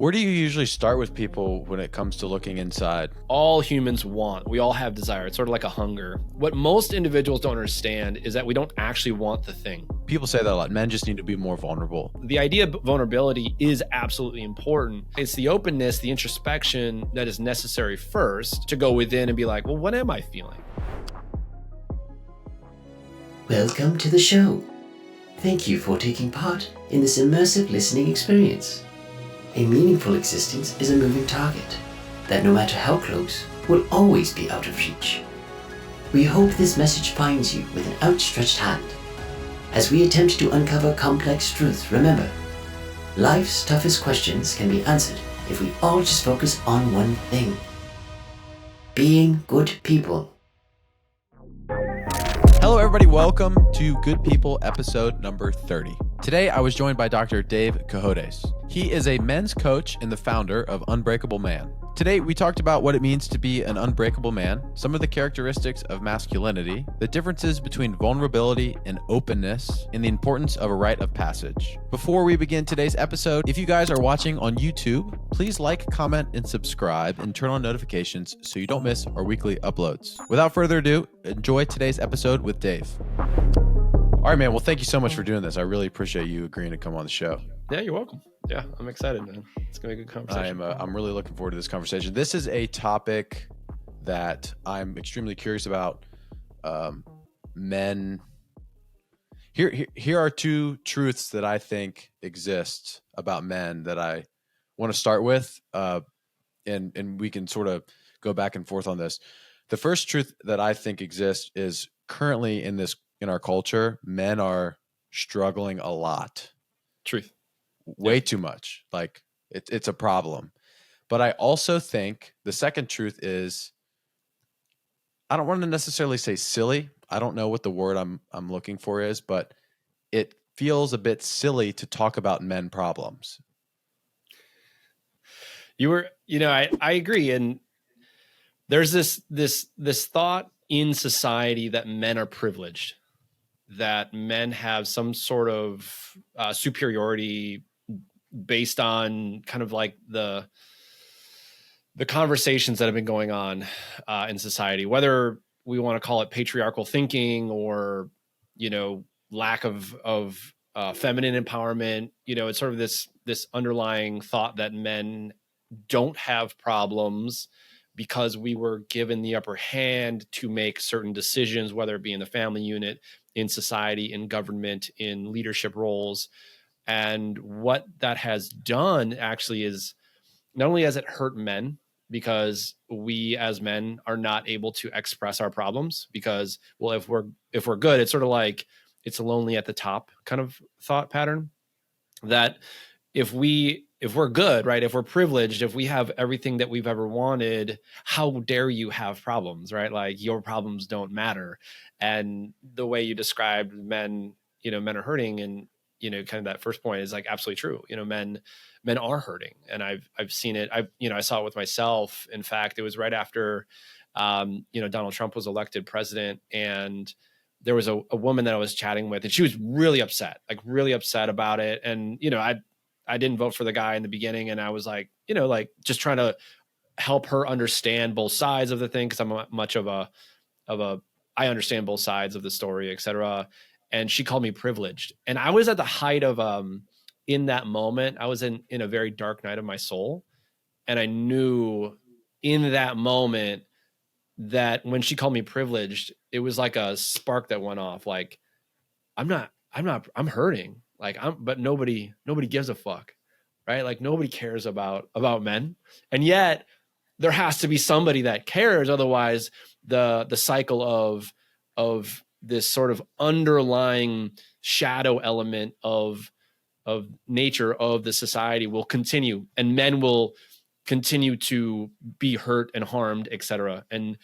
Where do you usually start with people when it comes to looking inside? All humans want, we all have desire. It's sort of like a hunger. What most individuals don't understand is that we don't actually want the thing. People say that a lot. Men just need to be more vulnerable. The idea of vulnerability is absolutely important. It's the openness, the introspection that is necessary first to go within and be like, well, what am I feeling? Welcome to the show. Thank you for taking part in this immersive listening experience. A meaningful existence is a moving target that, no matter how close, will always be out of reach. We hope this message finds you with an outstretched hand. As we attempt to uncover complex truths, remember, life's toughest questions can be answered if we all just focus on one thing: being good people. Hello, everybody. Welcome to Good People, episode number 30. Today, I was joined by Dr. Dave Cohodes. He is a men's coach and the founder of Unbreakable Man. Today, we talked about what it means to be an unbreakable man, some of the characteristics of masculinity, the differences between vulnerability and openness, and the importance of a rite of passage. Before we begin today's episode, if you guys are watching on YouTube, please like, comment, and subscribe, and turn on notifications so you don't miss our weekly uploads. Without further ado, enjoy today's episode with Dave. All right, man. Well, thank you so much for doing this. I really appreciate you agreeing to come on the show. Yeah, you're welcome. Yeah, I'm excited, man. It's going to be a good conversation. I'm really looking forward to this conversation. This is a topic that I'm extremely curious about. Men. Here are two truths that I think exist about men that I want to start with, and we can sort of go back and forth on this. The first truth that I think exists is currently in our culture, men are struggling a lot. Truth. Way too much. Like it's a problem. But I also think the second truth is, I don't want to necessarily say silly. I don't know what the word I'm looking for is, but it feels a bit silly to talk about men problems. I agree. And there's this thought in society that men are privileged, that men have some sort of superiority based on kind of like the conversations that have been going on in society, whether we want to call it patriarchal thinking or, lack of feminine empowerment. It's sort of this underlying thought that men don't have problems because we were given the upper hand to make certain decisions, whether it be in the family unit, in society, in government, in leadership roles. And what that has done actually is, not only has it hurt men, because we as men are not able to express our problems because, well, if we're good, it's sort of like it's lonely at the top kind of thought pattern, that if we're good, right? If we're privileged, if we have everything that we've ever wanted, how dare you have problems, right? Like your problems don't matter. And the way you described men, men are hurting, and kind of that first point is like absolutely true. Men are hurting, and I've seen it. I saw it with myself. In fact, it was right after, Donald Trump was elected president, and there was a woman that I was chatting with, and she was really upset about it. And, I didn't vote for the guy in the beginning, and I was like, just trying to help her understand both sides of the thing. Cause I'm much of a, I understand both sides of the story, et cetera. And she called me privileged. And I was at the height of, in that moment, I was in a very dark night of my soul. And I knew in that moment that when she called me privileged, it was like a spark that went off. Like, I'm hurting. Like but nobody gives a fuck, right? Like nobody cares about men. And yet there has to be somebody that cares. Otherwise the cycle of this sort of underlying shadow element of nature of the society will continue, and men will continue to be hurt and harmed, etc. And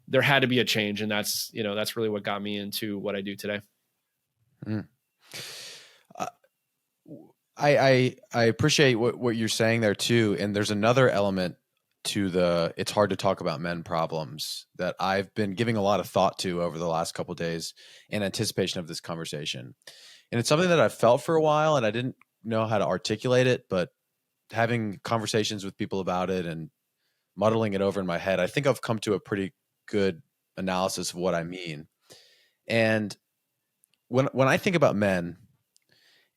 there had to be a change. And that's really what got me into what I do today. I appreciate what you're saying there too. And there's another element to it's hard to talk about men problems that I've been giving a lot of thought to over the last couple of days in anticipation of this conversation. And it's something that I've felt for a while, and I didn't know how to articulate it, but having conversations with people about it and muddling it over in my head, I think I've come to a pretty good analysis of what I mean. And when I think about men,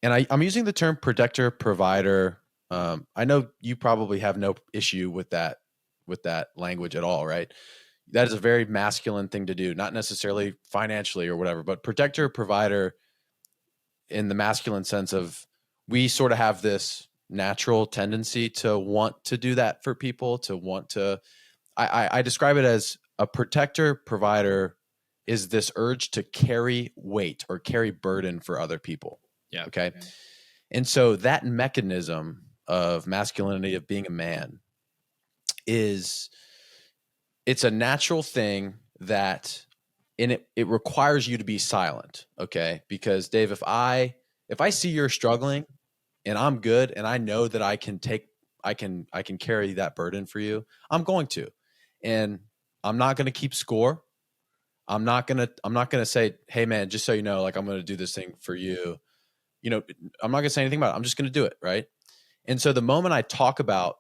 and I'm using the term protector, provider. I know you probably have no issue with that language at all, right? That is a very masculine thing to do, not necessarily financially or whatever, but protector, provider in the masculine sense of we sort of have this natural tendency to want to do that for people, to want to. I describe it as a protector, provider is this urge to carry weight or carry burden for other people. Yeah. Okay. And so that mechanism of masculinity, of being a man, it's a natural thing that it requires you to be silent. Okay. Because Dave, if I see you're struggling and I'm good and I know that I can carry that burden for you, I'm going to. And I'm not going to keep score. I'm not going to say, hey man, just so you know, like I'm going to do this thing for you. You know, I'm not going to say anything about it. I'm just going to do it. Right. And so the moment I talk about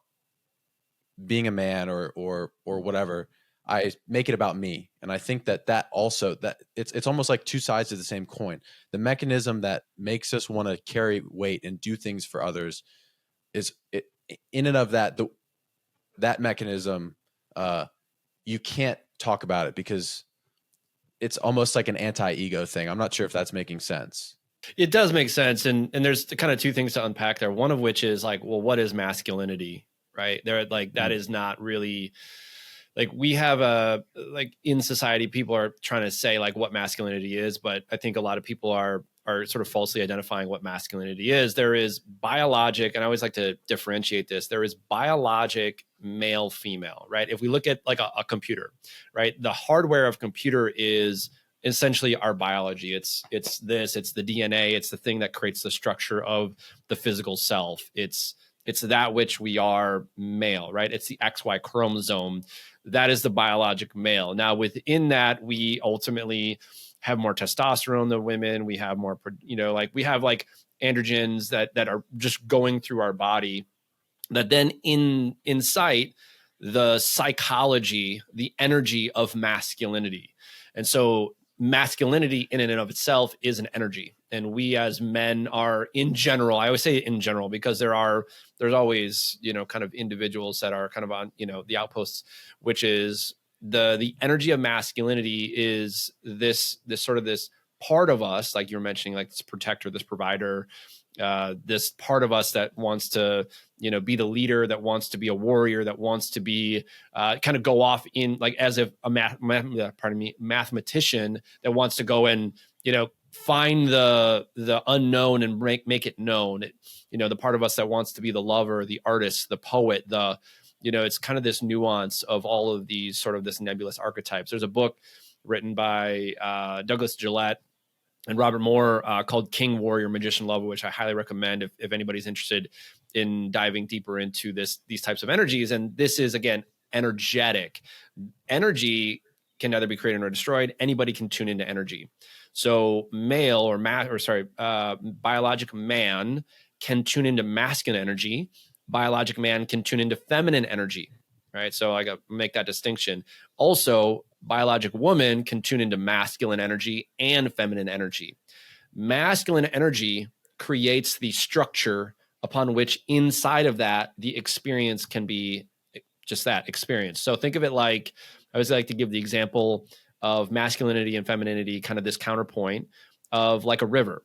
being a man or whatever, I make it about me. And I think that also that it's almost like two sides of the same coin. The mechanism that makes us want to carry weight and do things for others is it, in and of that mechanism. You can't talk about it because it's almost like an anti-ego thing. I'm not sure if that's making sense. It does make sense. And there's kind of two things to unpack there. One of which is like, well, what is masculinity? Right. There, like that is not really like we have like in society, people are trying to say like what masculinity is, but I think a lot of people are sort of falsely identifying what masculinity is. There is biologic, and I always like to differentiate this. There is biologic male, female, right? If we look at like a computer, right? The hardware of computer is essentially our biology. It's the DNA. It's the thing that creates the structure of the physical self. It's that which we are male, right? It's the XY chromosome. That is the biologic male. Now, within that, we ultimately have more testosterone than women. We have more, we have like androgens that are just going through our body that then incite the psychology, the energy of masculinity. And so masculinity in and of itself is an energy. And we as men are in general, I always say in general, because there's always, kind of individuals that are kind of on, the outposts, which is the energy of masculinity is this sort of this part of us, like you're mentioning, like this protector, this provider, this part of us that wants to, be the leader, that wants to be a warrior, that wants to be kind of go off in like as if a mathematician that wants to go and, find the unknown and make it known. The part of us that wants to be the lover, the artist, the poet, it's kind of this nuance of all of these sort of this nebulous archetypes. There's a book written by Douglas Gillette and Robert Moore called King, Warrior, Magician, Lover, which I highly recommend if anybody's interested in diving deeper into these types of energies. And this is, again, energetic. Energy can neither be created nor destroyed. Anybody can tune into energy. So biologic man can tune into masculine energy. Biologic man can tune into feminine energy, right? So I got to make that distinction. Also, biologic woman can tune into masculine energy and feminine energy. Masculine energy creates the structure upon which inside of that, the experience can be just that experience. So think of it like, I always like to give the example of masculinity and femininity, kind of this counterpoint of like a river.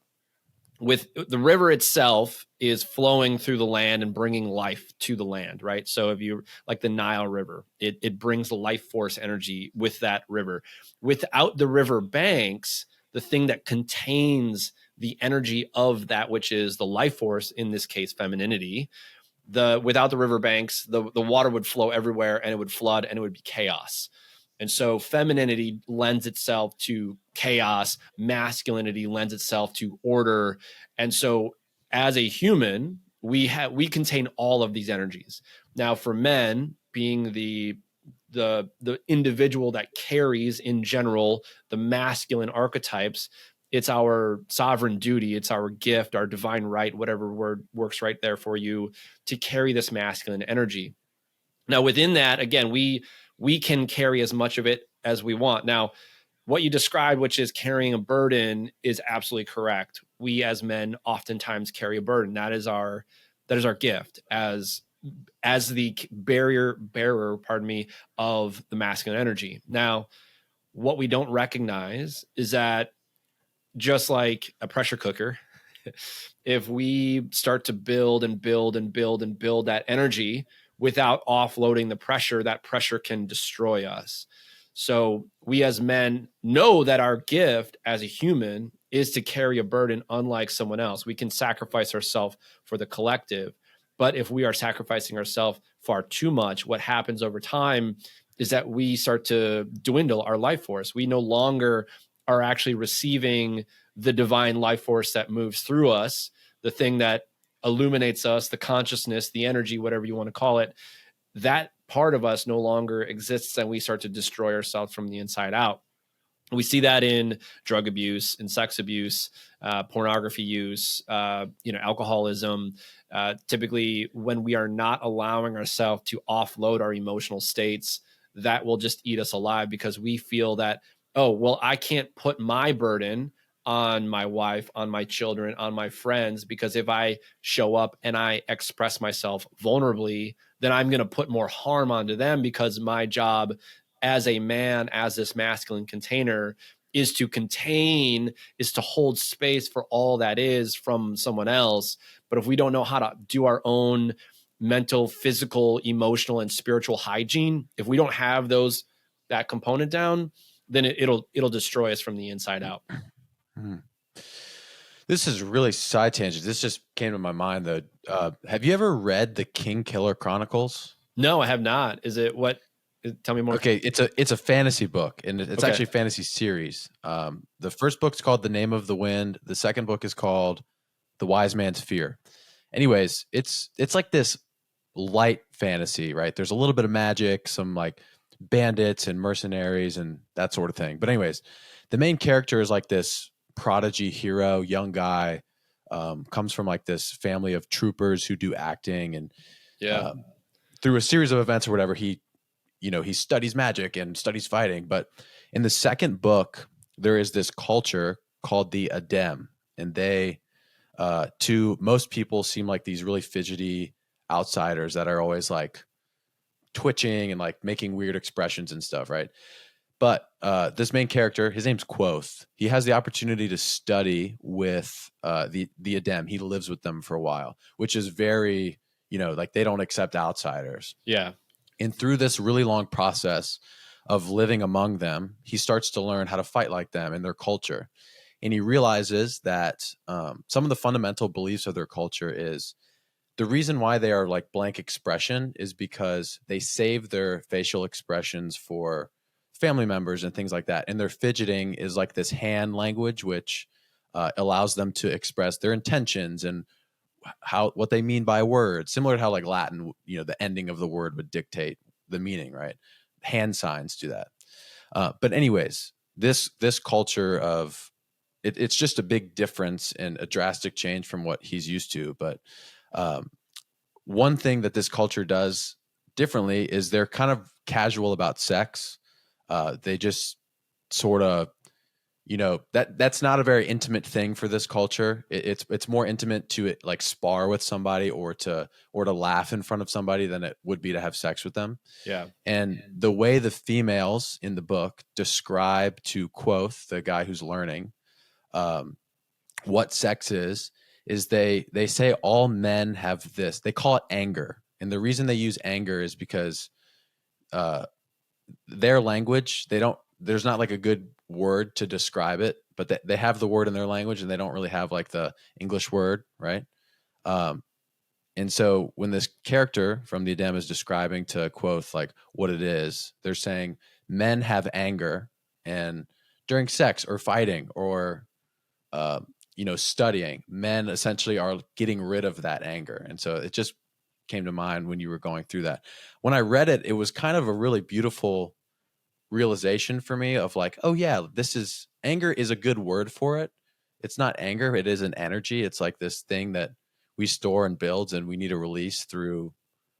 With the river itself is flowing through the land and bringing life to the land, right? So if you like the Nile River, it brings life force energy with that river. Without the river banks, the thing that contains the energy of that which is the life force, in this case, femininity, without the river banks, the water would flow everywhere and it would flood and it would be chaos. And so femininity lends itself to chaos, masculinity lends itself to order. And so as a human, we contain all of these energies. Now for men, being the individual that carries in general the masculine archetypes, it's our sovereign duty, it's our gift, our divine right, whatever word works right there for you, to carry this masculine energy. Now, within that, again, we can carry as much of it as we want. Now, what you described, which is carrying a burden, is absolutely correct. We as men oftentimes carry a burden. That is our gift as the bearer, pardon me, of the masculine energy. Now, what we don't recognize is that, just like a pressure cooker, if we start to build and build and build and build that energy without offloading the pressure, that pressure can destroy us. So we as men know that our gift as a human is to carry a burden unlike someone else. We can sacrifice ourselves for the collective. But if we are sacrificing ourselves far too much, what happens over time is that we start to dwindle our life force. We no longer are actually receiving the divine life force that moves through us, the thing that illuminates us, the consciousness, the energy, whatever you want to call it. That part of us no longer exists, and we start to destroy ourselves from the inside out. We see that in drug abuse, in sex abuse, pornography use, alcoholism. Typically, when we are not allowing ourselves to offload our emotional states, that will just eat us alive, because we feel that, oh, well, I can't put my burden on my wife, on my children, on my friends, because if I show up and I express myself vulnerably, then I'm going to put more harm onto them, because my job as a man, as this masculine container, is to contain, is to hold space for all that is from someone else. But if we don't know how to do our own mental, physical, emotional, and spiritual hygiene, if we don't have that component down, then it'll destroy us from the inside out. This is really side tangent. This just came to my mind though. Have you ever read the King Killer Chronicles? No, I have not. Is it what? Tell me more. Okay, it's a fantasy book, and it's Okay. actually a fantasy series. The first book's called The Name of the Wind. The second book is called The Wise Man's Fear. Anyways, it's like this light fantasy, right? There's a little bit of magic, some like bandits and mercenaries and that sort of thing. But anyways, the main character is like this prodigy hero, young guy, comes from like this family of troopers who do acting, and through a series of events or whatever, he studies magic and studies fighting. But in the second book, there is this culture called the Adem, and they, to most people, seem like these really fidgety outsiders that are always like twitching and like making weird expressions and stuff, right? But this main character, his name's Quoth. He has the opportunity to study with the Adem. He lives with them for a while, which is very, like they don't accept outsiders. Yeah. And through this really long process of living among them, he starts to learn how to fight like them and their culture. And he realizes that some of the fundamental beliefs of their culture is the reason why they are like blank expression is because they save their facial expressions for family members and things like that. And their fidgeting is like this hand language, which allows them to express their intentions and what they mean by words, similar to how like Latin, the ending of the word would dictate the meaning, right? Hand signs do that. But anyways, this culture of it's just a big difference and a drastic change from what he's used to. But one thing that this culture does differently is they're kind of casual about sex. They just sort of, that's not a very intimate thing for this culture. It's more intimate to like spar with somebody or to laugh in front of somebody than it would be to have sex with them. Yeah. And the way the females in the book describe to Quoth, the guy who's learning, what sex is they say all men have this. They call it anger. And the reason they use anger is because their language, there's not like a good word to describe it, but they have the word in their language and they don't really have like the English word, right? And so when this character from the Adem is describing to Quoth like what it is, they're saying men have anger, and during sex or fighting or studying, men essentially are getting rid of that anger. And so it just came to mind when you were going through that. When I read it, it was kind of a really beautiful realization for me of like, oh yeah, anger is a good word for it, it's not anger, it is an energy. It's like this thing that we store and builds, and we need to release through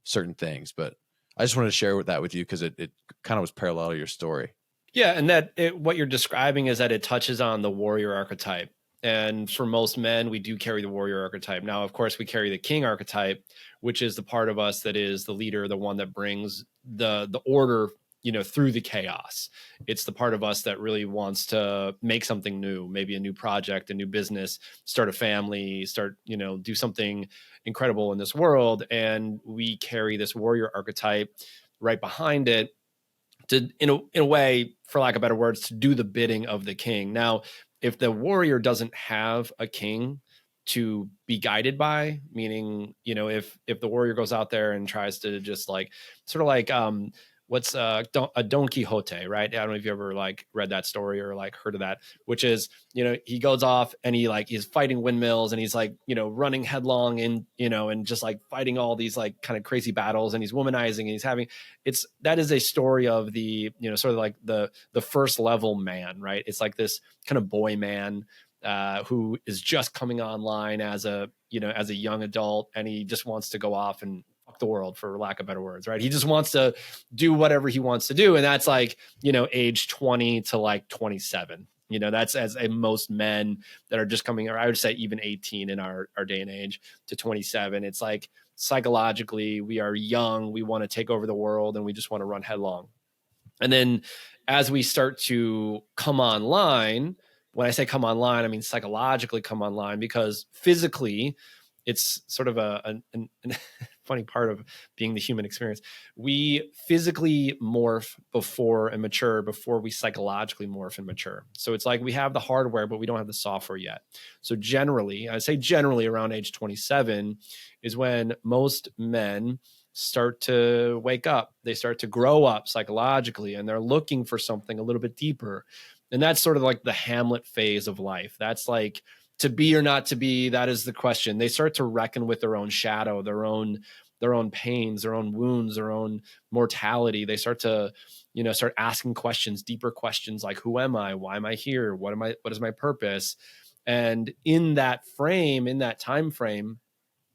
certain things. But I just wanted to share that with you because it kind of was parallel to your story. Yeah, and what you're describing is that it touches on the warrior archetype. And for most men, we do carry the warrior archetype. Now, of course, we carry the king archetype, which is the part of us that is the leader, the one that brings the order, through the chaos. It's the part of us that really wants to make something new, maybe a new project, a new business, start a family, do something incredible in this world. And we carry this warrior archetype right behind it to, in a way, for lack of better words, to do the bidding of the king. Now, if the warrior doesn't have a king to be guided by, meaning, if the warrior goes out there and tries to just what's a Don Quixote, right? I don't know if you ever read that story or heard of that, which is, he goes off and he's fighting windmills and he's running headlong in, and just fighting all these kind of crazy battles, and he's womanizing and he's having, that is a story of the, sort of the first level man, right? It's this kind of boy man who is just coming online as a young adult, and he just wants to go off and fuck the world, for lack of better words, right? He just wants to do whatever he wants to do. And that's age 20 to 27. That's as most men that are just coming, or I would say even 18 in our day and age to 27. It's psychologically, we are young, we want to take over the world, and we just want to run headlong. And then as we start to come online, when I say come online, I mean psychologically come online, because physically, it's sort of a funny part of being the human experience. We physically morph before we psychologically morph and mature. So it's we have the hardware, but we don't have the software yet. So generally, I say generally around age 27 is when most men start to wake up. They start to grow up psychologically, and they're looking for something a little bit deeper. And that's sort of the Hamlet phase of life. That's to be or not to be, that is the question. They start to reckon with their own shadow, their own pains, their own wounds, their own mortality. They start to, start asking questions, deeper questions like, who am I? Why am I here? What is my purpose? And in that time frame,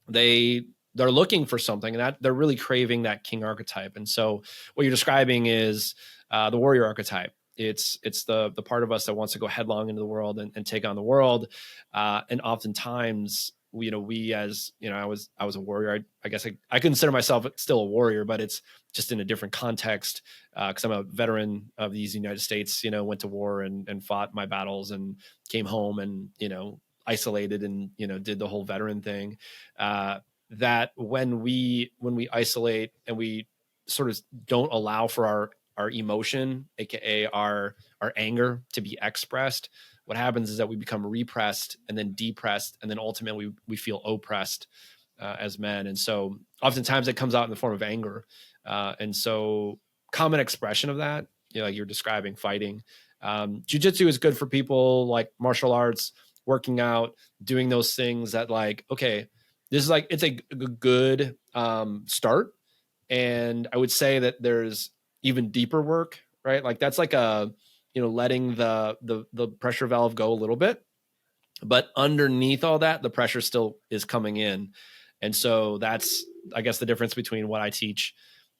they're looking for something, and that they're really craving that king archetype. And so what you're describing is the warrior archetype. It's the part of us that wants to go headlong into the world and take on the world. And oftentimes, we as, I was a warrior. I guess I consider myself still a warrior, but it's just in a different context, because I'm a veteran of these United States, went to war and fought my battles and came home and, isolated and, did the whole veteran thing. That when we isolate and we sort of don't allow for our emotion, aka our anger, to be expressed, what happens is that we become repressed and then depressed, and then ultimately we feel oppressed as men. And so oftentimes it comes out in the form of anger. And so common expression of that, like you're describing, fighting. Jiu-jitsu is good for people like martial arts, working out, doing those things that okay, this is it's a good start. And I would say that there's even deeper work, right? That's letting the pressure valve go a little bit, but underneath all that, the pressure still is coming in. And so that's, I guess, the difference between what I teach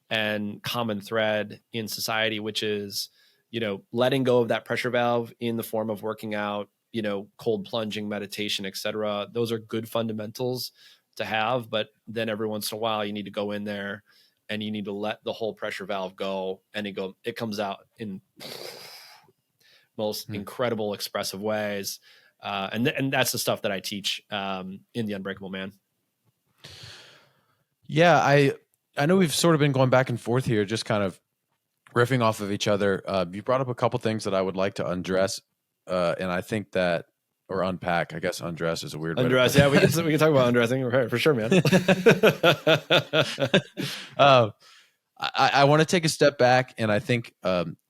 and common thread in society, which is, letting go of that pressure valve in the form of working out, cold plunging, meditation, etc. Those are good fundamentals to have, but then every once in a while you need to go in there and you need to let the whole pressure valve go, and it comes out in most incredible expressive ways. And that's the stuff that I teach in the Unbreakable Man. Yeah, I know we've sort of been going back and forth here, just kind of riffing off of each other. You brought up a couple things that I would like to undress, and I think that, or unpack. I guess undress is a weird undress. Way to we can talk about undressing for sure, man. I want to take a step back, and I think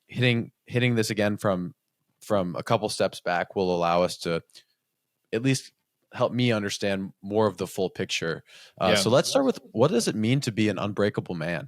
hitting this again from a couple steps back will allow us to at least help me understand more of the full picture. So let's start with, what does it mean to be an unbreakable man?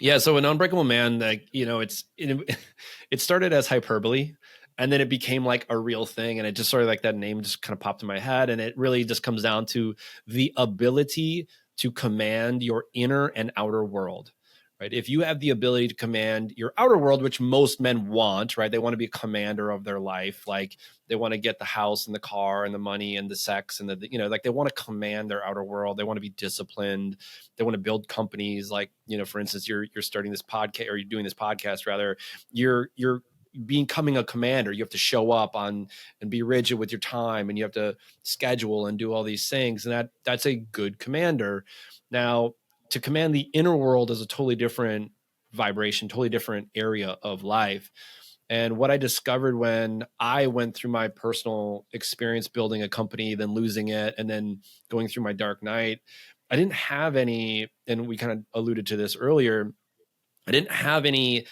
Yeah, so an unbreakable man, it started as hyperbole. And then it became like a real thing. And it just sort of like that name just kind of popped in my head. And it really just comes down to the ability to command your inner and outer world, right? If you have the ability to command your outer world, which most men want, right? They want to be a commander of their life. Like they want to get the house and the car and the money and the sex and the, like they want to command their outer world. They want to be disciplined. They want to build companies. Like, for instance, you're starting this podcast, or you're doing this podcast rather, you're becoming a commander. You have to show up on and be rigid with your time, and you have to schedule and do all these things. And that's a good commander. Now, to command the inner world is a totally different vibration, totally different area of life. And what I discovered when I went through my personal experience building a company, then losing it, and then going through my dark night, I didn't have any, and we kind of alluded to this earlier, I didn't have any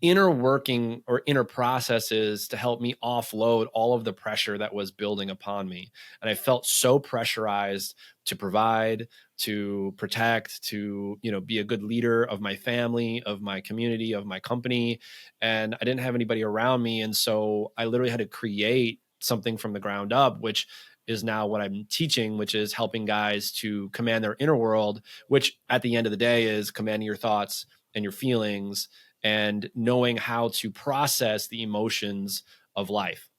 inner working or inner processes to help me offload all of the pressure that was building upon me. And I felt so pressurized to provide, to protect, to, be a good leader of my family, of my community, of my company. And I didn't have anybody around me. And so I literally had to create something from the ground up, which is now what I'm teaching, which is helping guys to command their inner world, which at the end of the day is commanding your thoughts and your feelings and knowing how to process the emotions of life.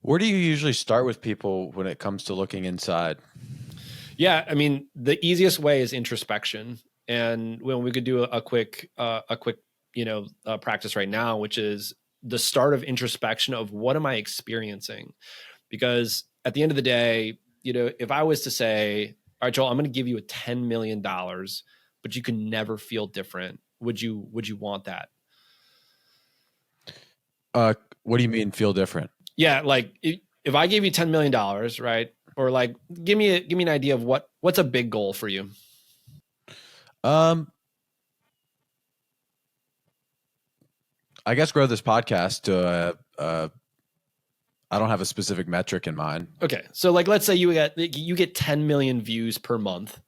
Where do you usually start with people when it comes to looking inside? Yeah, I mean, the easiest way is introspection. And when we could do a quick practice right now, which is the start of introspection of what am I experiencing? Because at the end of the day, if I was to say, all right, Joel, I'm going to give you a $10 million, but you can never feel different. Would you want that? What do you mean feel different? Yeah. Like if I gave you $10 million, right? Or like, give me an idea of what's a big goal for you. I guess grow this podcast to I don't have a specific metric in mind. Okay. So like, let's say you get 10 million views per month,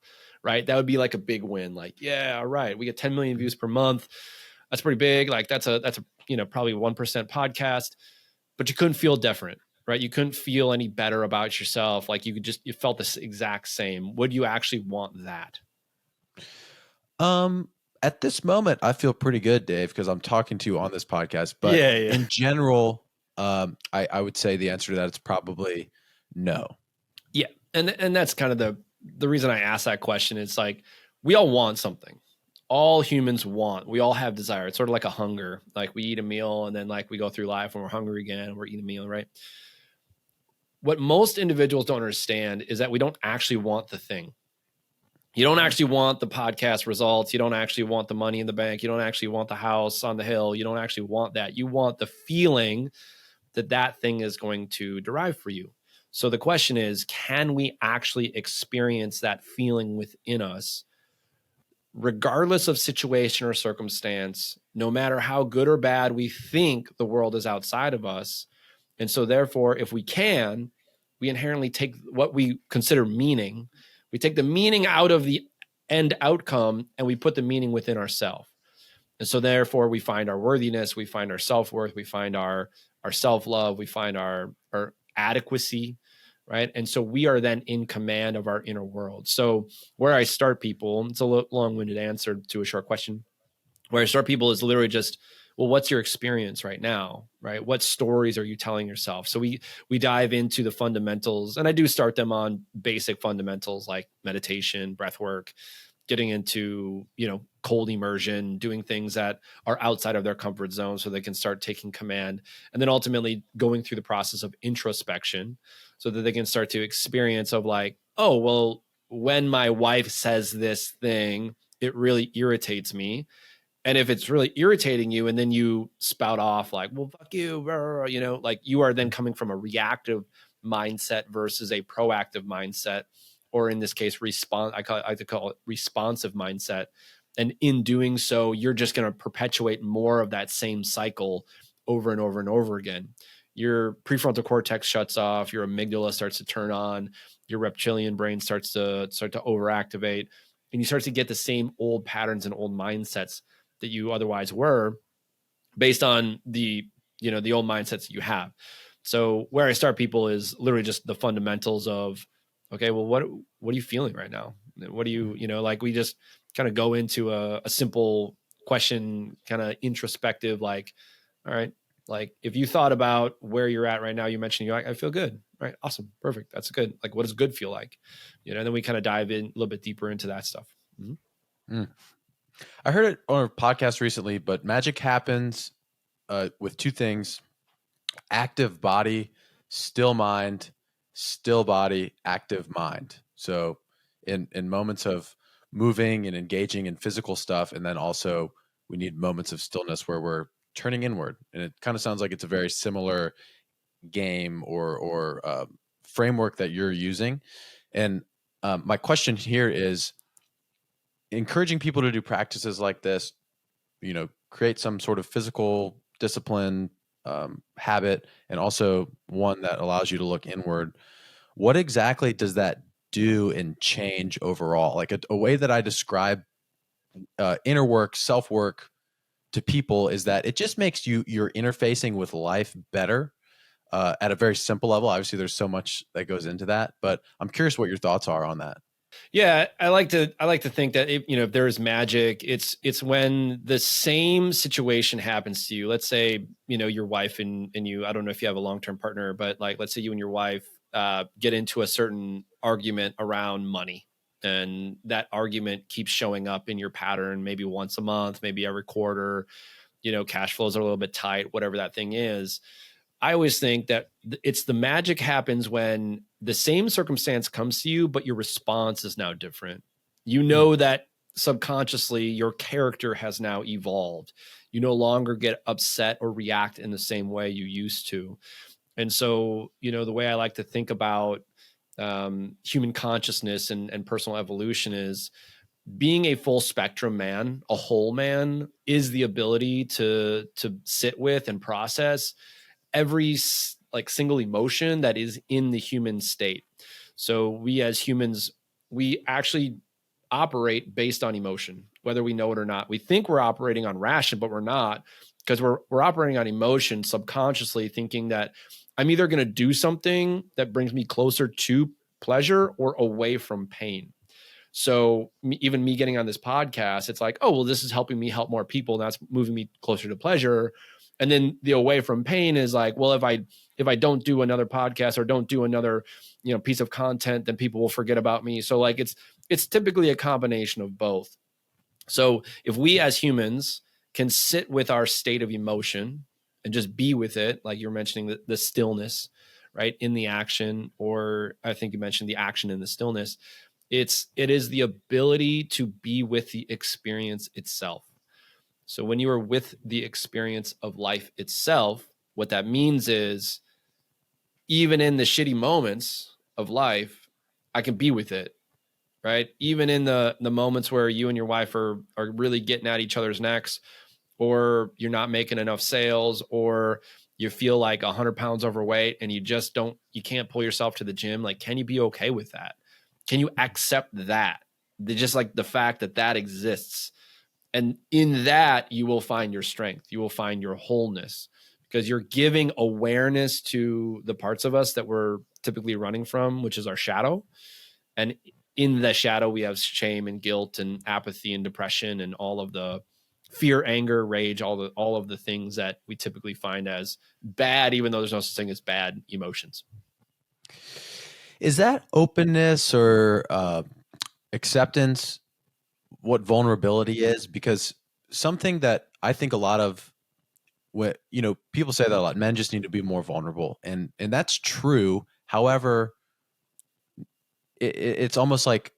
right? That would be like a big win. Like, yeah, all right. We get 10 million views per month. That's pretty big. Like that's a probably 1% podcast, but you couldn't feel different, right? You couldn't feel any better about yourself. Like you felt the exact same. Would you actually want that? At this moment, I feel pretty good, Dave, because I'm talking to you on this podcast. But Yeah. in general, I would say the answer to that is probably no. Yeah. And that's kind of the reason I asked that question. It's like, we all want something. All humans want, we all have desire. It's sort of like a hunger. Like we eat a meal and then like we go through life when we're hungry again, we're eating a meal, right? What most individuals don't understand is that we don't actually want the thing. You don't actually want the podcast results. You don't actually want the money in the bank. You don't actually want the house on the hill. You don't actually want that. You want the feeling that thing is going to derive for you. So the question is, can we actually experience that feeling within us, regardless of situation or circumstance, no matter how good or bad we think the world is outside of us? And so therefore, if we can, we inherently take what we consider meaning. We take the meaning out of the end outcome and we put the meaning within ourselves. And so therefore we find our worthiness, we find our self-worth, we find our self-love, we find our adequacy, right? And so we are then in command of our inner world. So where I start people, it's a long-winded answer to a short question. Where I start people is literally just, well, what's your experience right now, right? What stories are you telling yourself? So we dive into the fundamentals, and I do start them on basic fundamentals like meditation, breath work, getting into, cold immersion, doing things that are outside of their comfort zone so they can start taking command, and then ultimately going through the process of introspection so that they can start to experience of like, oh, well, when my wife says this thing, it really irritates me. And if it's really irritating you and then you spout off like, well, fuck you, like you are then coming from a reactive mindset versus a proactive mindset, or in this case, I like to call it responsive mindset. And in doing so, you're just going to perpetuate more of that same cycle over and over and over again. Your prefrontal cortex shuts off, your amygdala starts to turn on, your reptilian brain starts to overactivate, and you start to get the same old patterns and old mindsets that you otherwise were, based on the old mindsets that you have. So where I start people is literally just the fundamentals of, okay, well, what are you feeling right now? What do you, like we just kind of go into a simple question, kind of introspective, like, all right, like if you thought about where you're at right now, you mentioned I feel good, right? Awesome. Perfect. That's good. Like, what does good feel like? And then we kind of dive in a little bit deeper into that stuff. Mm-hmm. I heard it on a podcast recently, but magic happens with two things: active body, still mind; still body, active mind. So in moments of moving and engaging in physical stuff, and then also we need moments of stillness where we're turning inward. And it kind of sounds like it's a very similar game or framework that you're using. And my question here is encouraging people to do practices like this, create some sort of physical discipline, habit, and also one that allows you to look inward. What exactly does that do and change overall? Like a way that I describe inner work, self work to people is that it just makes you're interfacing with life better at a very simple level. Obviously, there's so much that goes into that, but I'm curious what your thoughts are on that. Yeah, I like to think that if there is magic, it's when the same situation happens to you. Let's say your wife and you. I don't know if you have a long-term partner, but like let's say you and your wife get into a certain argument around money, and that argument keeps showing up in your pattern, maybe once a month, maybe every quarter. Cash flows are a little bit tight, whatever that thing is. I always think that it's the magic happens when the same circumstance comes to you, but your response is now different. You know that subconsciously your character has now evolved. You no longer get upset or react in the same way you used to. And so, the way I like to think about human consciousness and personal evolution is being a full spectrum man, a whole man, is the ability to sit with and process every like single emotion that is in the human state. So we as humans, we actually operate based on emotion, whether we know it or not. We think we're operating on ration, but we're not, because we're operating on emotion subconsciously, thinking that I'm either going to do something that brings me closer to pleasure or away from pain. So even me getting on this podcast, it's like, oh, well, this is helping me help more people. And that's moving me closer to pleasure. And then the away from pain is like, well, if I don't do another podcast or don't do another, piece of content, then people will forget about me. So like, it's typically a combination of both. So if we as humans can sit with our state of emotion and just be with it, like you're mentioning the stillness, right, in the action, or I think you mentioned the action in the stillness, it is the ability to be with the experience itself. So when you are with the experience of life itself, what that means is even in the shitty moments of life, I can be with it, right? Even in the moments where you and your wife are really getting at each other's necks, or you're not making enough sales, or you feel like 100 pounds overweight and you can't pull yourself to the gym. Like, can you be okay with that? Can you accept that? Just like the fact that exists. And in that, you will find your strength. You will find your wholeness, because you're giving awareness to the parts of us that we're typically running from, which is our shadow. And in the shadow, we have shame and guilt and apathy and depression and all of the fear, anger, rage, all of the things that we typically find as bad, even though there's no such thing as bad emotions. Is that openness or acceptance what vulnerability is? Because something that I think a lot of people say that a lot. Men just need to be more vulnerable, and that's true. However, it's almost like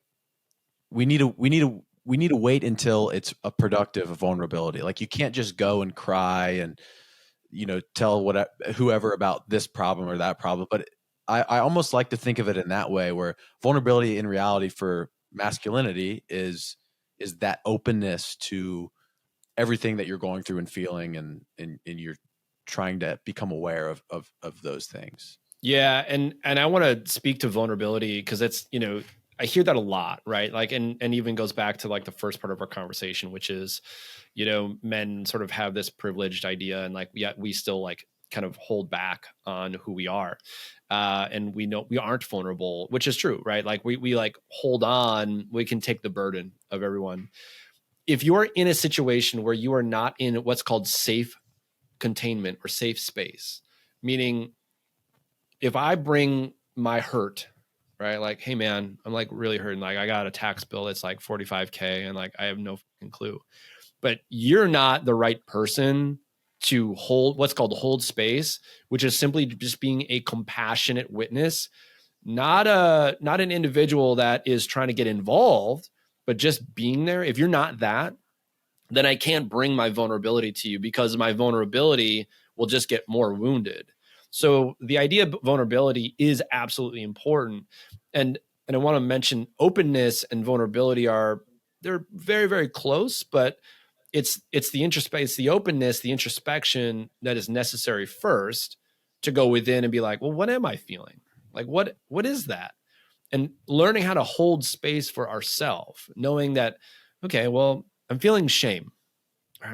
we need to wait until it's a productive vulnerability. Like you can't just go and cry and tell whoever about this problem or that problem. But I almost like to think of it in that way, where vulnerability in reality for masculinity is that openness to everything that you're going through and feeling, and you're trying to become aware of those things. Yeah. And I want to speak to vulnerability because it's, I hear that a lot, right? Like, and even goes back to like the first part of our conversation, which is, men sort of have this privileged idea, and like, yet we still like kind of hold back on who we are. And we know we aren't vulnerable, which is true, right? Like we like hold on, we can take the burden of everyone. If you're in a situation where you are not in what's called safe containment or safe space, meaning if I bring my hurt, right? Like, hey man, I'm like really hurting. Like I got a tax bill that's like 45K and like I have no fucking clue. But you're not the right person to hold what's called hold space, which is simply just being a compassionate witness, not an individual that is trying to get involved, but just being there. If you're not that, then I can't bring my vulnerability to you, because my vulnerability will just get more wounded. So the idea of vulnerability is absolutely important. And I want to mention openness and vulnerability they're very, very close, but it's the openness, the introspection that is necessary first to go within and be like, well, what am I feeling? Like, what is that? And learning how to hold space for ourselves, knowing that, okay, well, I'm feeling shame. Okay,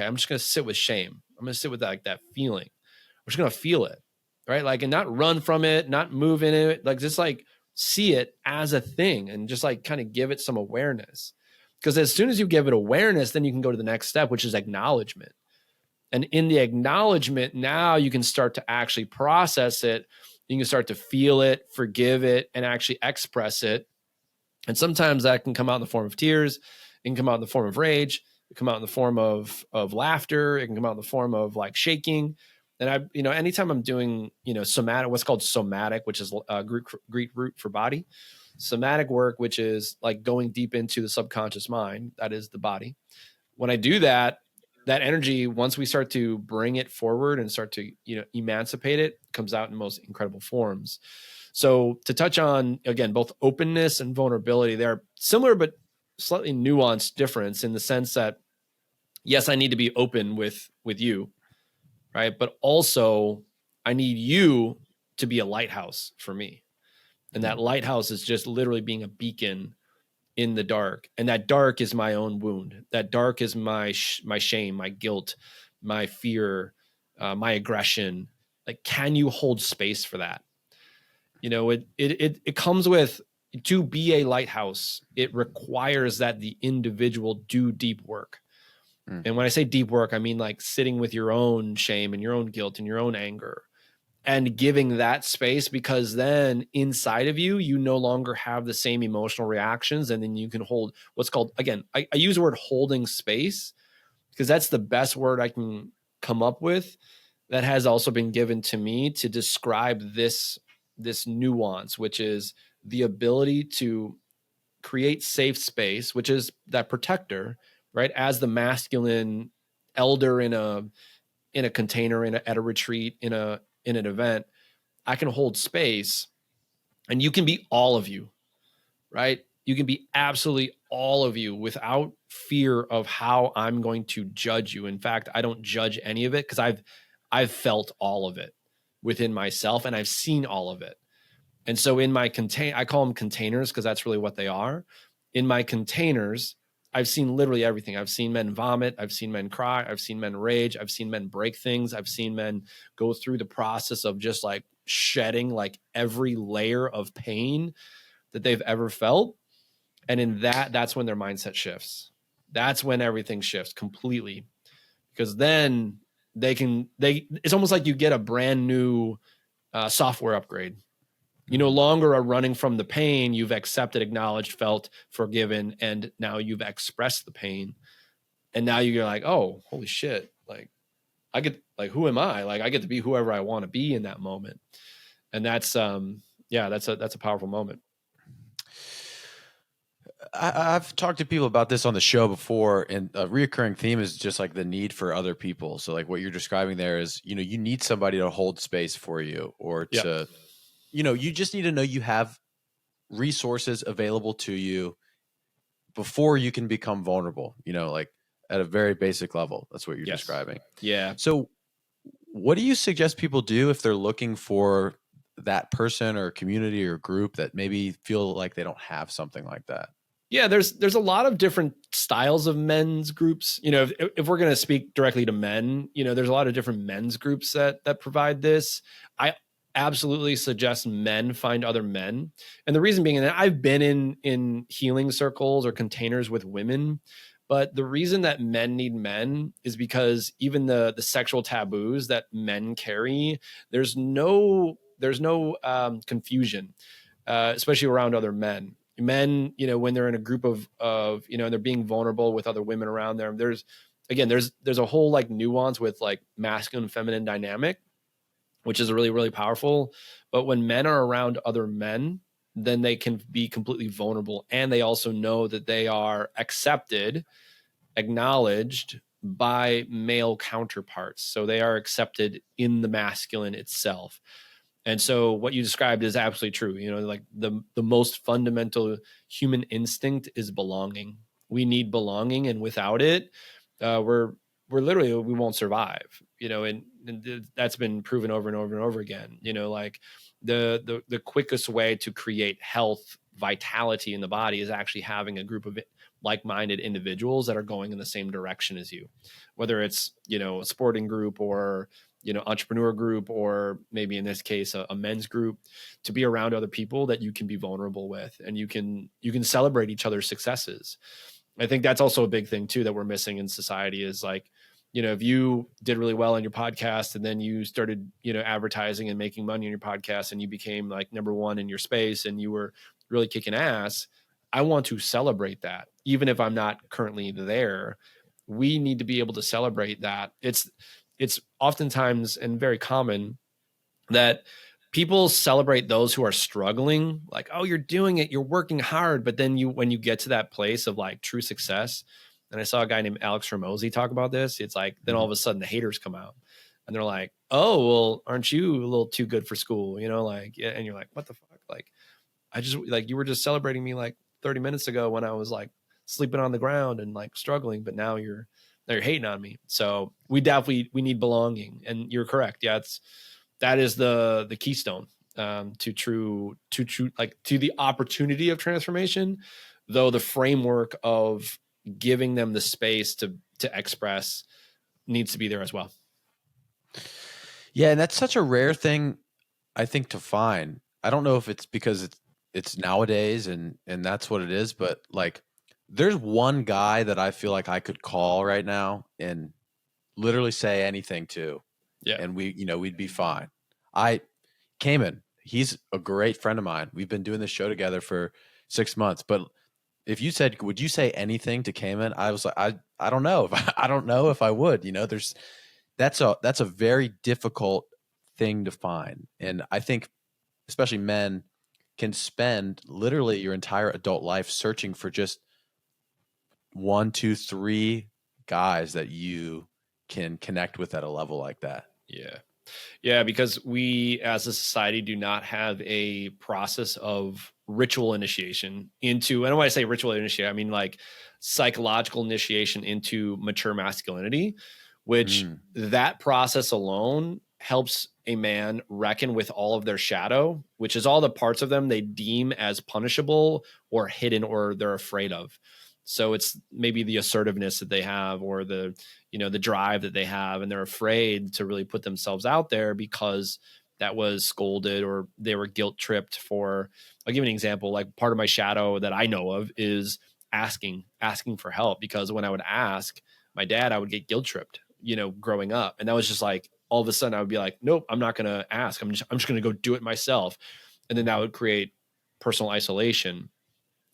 I'm just going to sit with shame. I'm going to sit with that feeling. I'm just going to feel it, right? Like, and not run from it, not move in it, like just like see it as a thing and just like kind of give it some awareness. Because as soon as you give it awareness, then you can go to the next step, which is acknowledgement. And in the acknowledgement, now you can start to actually process it. You can start to feel it, forgive it, and actually express it. And sometimes that can come out in the form of tears. It can come out in the form of rage. It can come out in the form of laughter. It can come out in the form of like shaking. And anytime I'm doing, somatic, what's called somatic, which is Greek root for body, somatic work, which is like going deep into the subconscious mind, that is the body. When I do that energy, once we start to bring it forward and start to, emancipate it, comes out in the most incredible forms. So to touch on, again, both openness and vulnerability, they're similar, but slightly nuanced difference in the sense that, yes, I need to be open with you, right? But also I need you to be a lighthouse for me. And that lighthouse is just literally being a beacon in the dark. And that dark is my own wound. That dark is my shame, my guilt, my fear, my aggression. Like, can you hold space for that? It comes with, to be a lighthouse, it requires that the individual do deep work. And when I say deep work, I mean like sitting with your own shame and your own guilt and your own anger and giving that space, because then inside of you, you no longer have the same emotional reactions. And then you can hold what's called, again, I use the word holding space because that's the best word I can come up with that has also been given to me to describe this nuance, which is the ability to create safe space, which is that protector, right? As the masculine elder in a container, at a retreat, in an event, I can hold space, and you can be all of you, right? You can be absolutely all of you without fear of how I'm going to judge you. In fact, I don't judge any of it because I've felt all of it within myself, and I've seen all of it. And so in my I call them containers because that's really what they are. In my containers, I've seen literally everything. I've seen men vomit. I've seen men cry. I've seen men rage. I've seen men break things. I've seen men go through the process of just like shedding like every layer of pain that they've ever felt. And in that's when their mindset shifts. That's when everything shifts completely, because then it's almost like you get a brand new software upgrade. You no longer are running from the pain. You've accepted, acknowledged, felt, forgiven, and now you've expressed the pain. And now you're like, oh, holy shit. Like, I get, like, who am I? Like, I get to be whoever I want to be in that moment. And that's, that's a powerful moment. I've talked to people about this on the show before, and a reoccurring theme is just like the need for other people. So like what you're describing there is, you need somebody to hold space for you, or to, you just need to know you have resources available to you before you can become vulnerable, like at a very basic level. That's what you're describing. Yeah. So what do you suggest people do if they're looking for that person or community or group that maybe feel like they don't have something like that? Yeah, there's a lot of different styles of men's groups. If we're going to speak directly to men, there's a lot of different men's groups that provide this. I absolutely suggest men find other men, and the reason being that I've been in healing circles or containers with women, but the reason that men need men is because even the sexual taboos that men carry, there's no confusion, especially around other men. Men, when they're in a group of and they're being vulnerable with other women around them, there's a whole like nuance with like masculine and feminine dynamic, which is really, really powerful. But when men are around other men, then they can be completely vulnerable, and they also know that they are accepted, acknowledged by male counterparts, so they are accepted in the masculine itself. And so what you described is absolutely true. Like the most fundamental human instinct is belonging. We need belonging, and without it, we're literally, we won't survive. And that's been proven over and over and over again. Like the quickest way to create health, vitality in the body is actually having a group of like-minded individuals that are going in the same direction as you, whether it's a sporting group or entrepreneur group, or maybe in this case a men's group, to be around other people that you can be vulnerable with, and you can celebrate each other's successes. I think that's also a big thing too that we're missing in society is like, if you did really well on your podcast and then you started advertising and making money on your podcast, and you became like number one in your space and you were really kicking ass, I want to celebrate that. Even if I'm not currently there, we need to be able to celebrate that. It's oftentimes and very common that people celebrate those who are struggling, like, oh, you're doing it, you're working hard. But then when you get to that place of like true success, and I saw a guy named Alex Ramosi talk about this, it's like, then all of a sudden the haters come out and they're like, oh, well, aren't you a little too good for school? Like, and you're like, what the fuck? Like, I just, like, you were just celebrating me like 30 minutes ago when I was like sleeping on the ground and like struggling, but now you're hating on me. So we need belonging, and you're correct. Yeah, that is the keystone to the opportunity of transformation, though the framework of giving them the space to express needs to be there as well. Yeah, and that's such a rare thing, I think, to find. I don't know if it's because it's nowadays and that's what it is, but like there's one guy that I feel like I could call right now and literally say anything to. Yeah. And we'd be fine. Cayman, he's a great friend of mine. We've been doing this show together for 6 months, but if you said, would you say anything to Cayman? I was like, I don't know if I don't know if I would, that's a very difficult thing to find. And I think especially men can spend literally your entire adult life searching for just 1, 2, 3 guys that you can connect with at a level like that. Yeah. Yeah, because we as a society do not have a process of ritual initiation into, and when I say ritual initiation, I mean like psychological initiation into mature masculinity, which that process alone helps a man reckon with all of their shadow, which is all the parts of them they deem as punishable or hidden or they're afraid of. So it's maybe the assertiveness that they have, or the drive that they have, and they're afraid to really put themselves out there because that was scolded or they were guilt tripped for. I'll give you an example. Like part of my shadow that I know of is asking for help, because when I would ask my dad, I would get guilt tripped, growing up. And that was just like, all of a sudden I would be like, nope, I'm not going to ask. I'm just going to go do it myself. And then that would create personal isolation.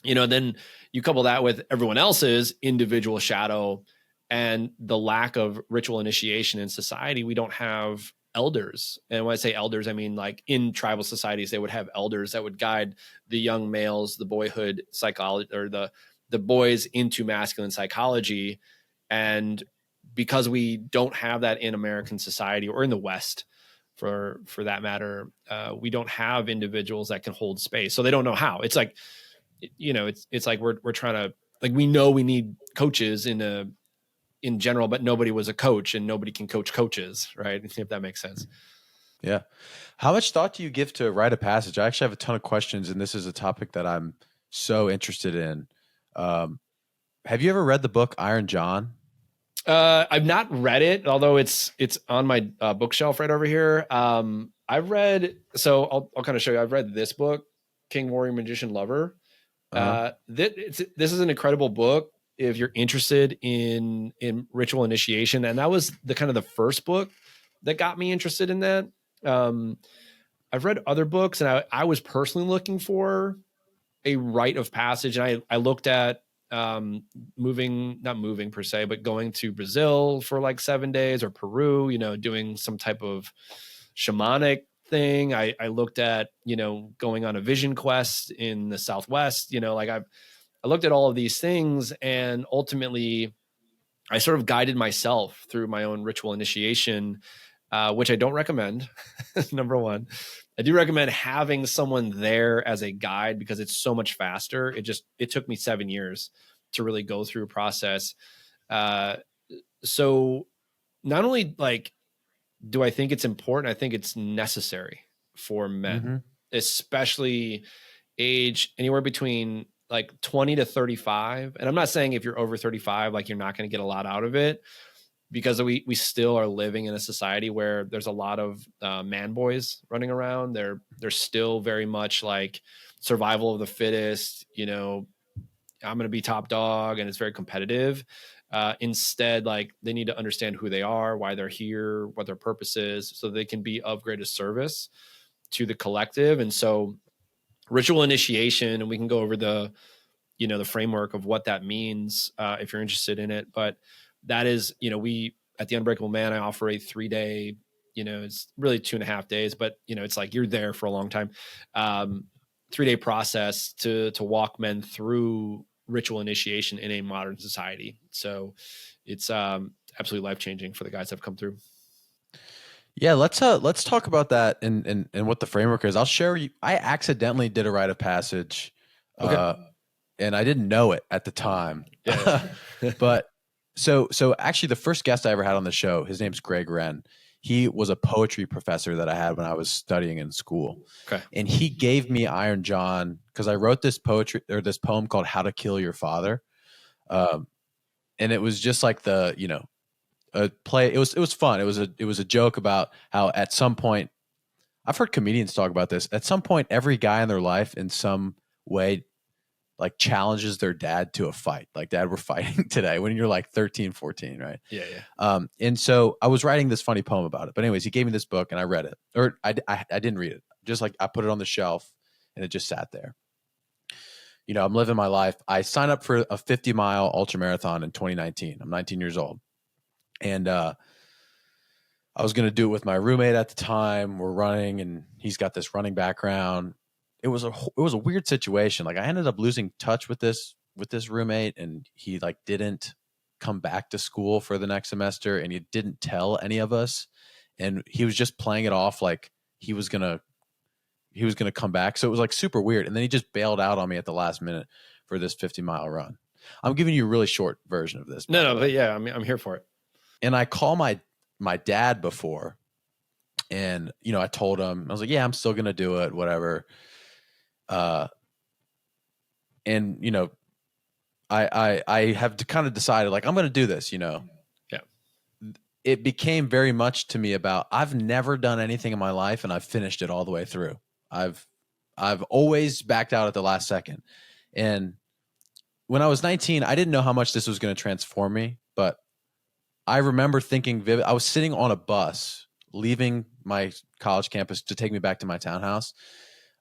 Then you couple that with everyone else's individual shadow and the lack of ritual initiation in society. We don't have elders. And when I say elders, I mean like in tribal societies, they would have elders that would guide the young males, the boyhood psychology, or the boys into masculine psychology. And because we don't have that in American society, or in the West for that matter, we don't have individuals that can hold space. So they don't know how. It's like, it's like we're trying to, like, we know we need coaches in general, but nobody was a coach and nobody can coach coaches, right? If that makes sense. Yeah. How much thought do you give to rite of passage? I actually have a ton of questions, and this is a topic that I'm so interested in. Um, have you ever read the book Iron John? I've not read it, although it's on my bookshelf right over here. I've read, so I'll kind of show you. I've read this book, King, Warrior, Magician, Lover. Uh-huh. This is an incredible book if you're interested in ritual initiation, and that was the kind of the first book that got me interested in that. Um, I've read other books, and I was personally looking for a rite of passage, and I looked at not moving per se, but going to Brazil for like 7 days, or Peru, doing some type of shamanic thing. I looked at, going on a vision quest in the Southwest, like I looked at all of these things, and ultimately I sort of guided myself through my own ritual initiation, which I don't recommend. Number one, I do recommend having someone there as a guide because it's so much faster. It took me 7 years to really go through a process. Uh, so not only like do I think it's important, I think it's necessary for men, Mm-hmm. especially age anywhere between like 20 to 35. And I'm not saying if you're over 35, like you're not going to get a lot out of it, because we still are living in a society where there's a lot of man boys running around. They're still very much like survival of the fittest. I'm going to be top dog, and it's very competitive. Instead, like they need to understand who they are, why they're here, what their purpose is, so they can be of greatest service to the collective. And so, ritual initiation, and we can go over the framework of what that means if you're interested in it. But that is, we at the Unbreakable Man, I offer a 3-day, it's really 2.5 days, but it's like you're there for a long time. 3-day process to walk men through ritual initiation in a modern society. So it's absolutely life-changing for the guys that have come through. Yeah, let's talk about that and what the framework is. I'll share you. I accidentally did a rite of passage, Okay. and I didn't know it at the time. Yeah. But so actually, the first guest I ever had on the show, his name's Greg Wren. He was a poetry professor that I had when I was studying in school, Okay. and he gave me Iron John because I wrote this poem called "How to Kill Your Father," and it was just like a play. It was fun. It was a joke about how at some point, I've heard comedians talk about this. At some point, every guy in their life in some way like challenges their dad to a fight. Like, dad, we're fighting today, when you're like 13, 14, right? Yeah. And so I was writing this funny poem about it. But anyways, he gave me this book and I read it. Or I didn't read it. Just like I put it on the shelf and it just sat there. I'm living my life. I signed up for a 50-mile ultra marathon in 2019. I'm 19 years old. And I was going to do it with my roommate at the time. We're running and he's got this running background. It was a weird situation. Like, I ended up losing touch with this roommate, and he like didn't come back to school for the next semester, and he didn't tell any of us, and he was just playing it off like he was gonna come back. So it was like super weird. And then he just bailed out on me at the last minute for this 50-mile run. I'm giving you a really short version of this. No, but yeah, I'm here for it. And I call my dad before, and I told him, I was like, yeah, I'm still gonna do it, whatever. And I have kind of decided, like, I'm going to do this. Yeah. It became very much to me about, I've never done anything in my life and I've finished it all the way through. I've always backed out at the last second. And when I was 19, I didn't know how much this was going to transform me, but I remember thinking vivid. I was sitting on a bus leaving my college campus to take me back to my townhouse.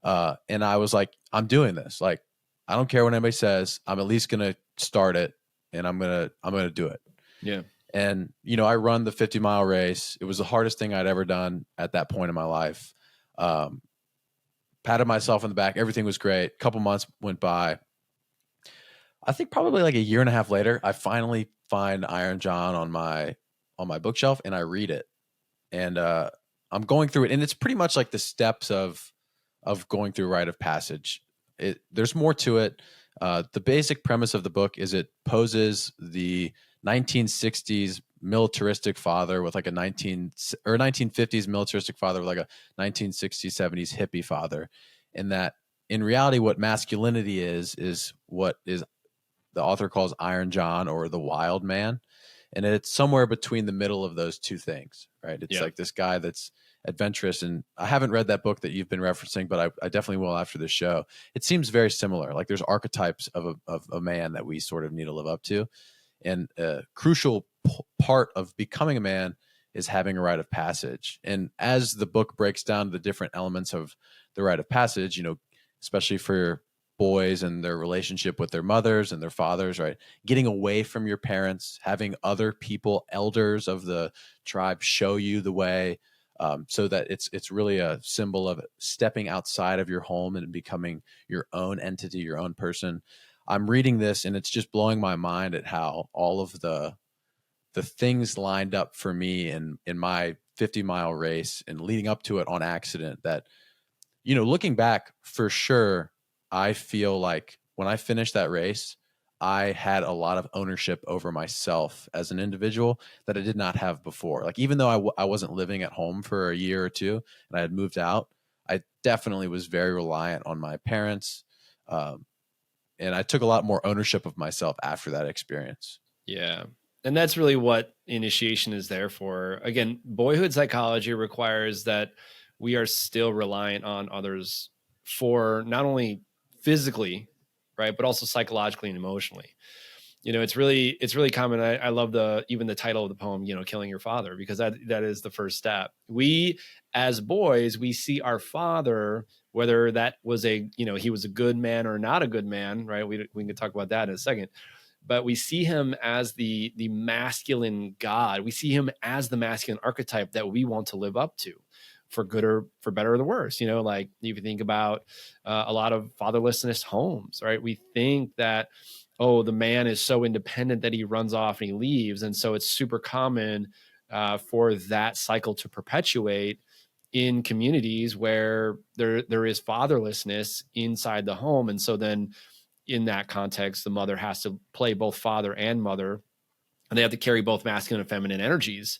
And I was like, I'm doing this. Like, I don't care what anybody says. I'm at least going to start it, and I'm going to do it. Yeah. And, I run the 50-mile race. It was the hardest thing I'd ever done at that point in my life. Patted myself on the back. Everything was great. A couple months went by. I think probably like a year and a half later, I finally find Iron John on my bookshelf, and I read it. And I'm going through it, and it's pretty much like the steps of going through rite of passage. There's more to it. The basic premise of the book is it poses the 1960s militaristic father with like a 1950s militaristic father with like a 1960s, 70s hippie father. And that in reality, what masculinity is what is the author calls Iron John or the wild man. And it's somewhere between the middle of those two things, right? It's like this guy that's adventurous. And I haven't read that book that you've been referencing, but I definitely will after this show. It seems very similar. Like there's archetypes of a man that we sort of need to live up to. And a crucial part of becoming a man is having a rite of passage. And as the book breaks down the different elements of the rite of passage, you know, especially for boys and their relationship with their mothers and their fathers, right? Getting away from your parents, having other people, elders of the tribe, show you the way, so that it's really a symbol of stepping outside of your home and becoming your own entity, your own person. I'm reading this and it's just blowing my mind at how all of the things lined up for me in my 50-mile race and leading up to it on accident that, you know, looking back for sure, I feel like when I finished that race, I had a lot of ownership over myself as an individual that I did not have before. Like, even though I wasn't living at home for a year or two and I had moved out, I definitely was very reliant on my parents. And I took a lot more ownership of myself after that experience. Yeah. And that's really what initiation is there for. Again, boyhood psychology requires that we are still reliant on others for not only physically, right, but also psychologically and emotionally. You know, it's really common. I love even the title of the poem, you know, Killing Your Father, because that is the first step. We, as boys, we see our father, whether that was he was a good man or not a good man, right? We can talk about that in a second. But we see him as the masculine God. We see him as the masculine archetype that we want to live up to, for good or for better or the worse. You know, like if you think about a lot of fatherlessness homes, right? We think that, oh, the man is so independent that he runs off and he leaves. And so it's super common for that cycle to perpetuate in communities where there is fatherlessness inside the home. And so then in that context, the mother has to play both father and mother, and they have to carry both masculine and feminine energies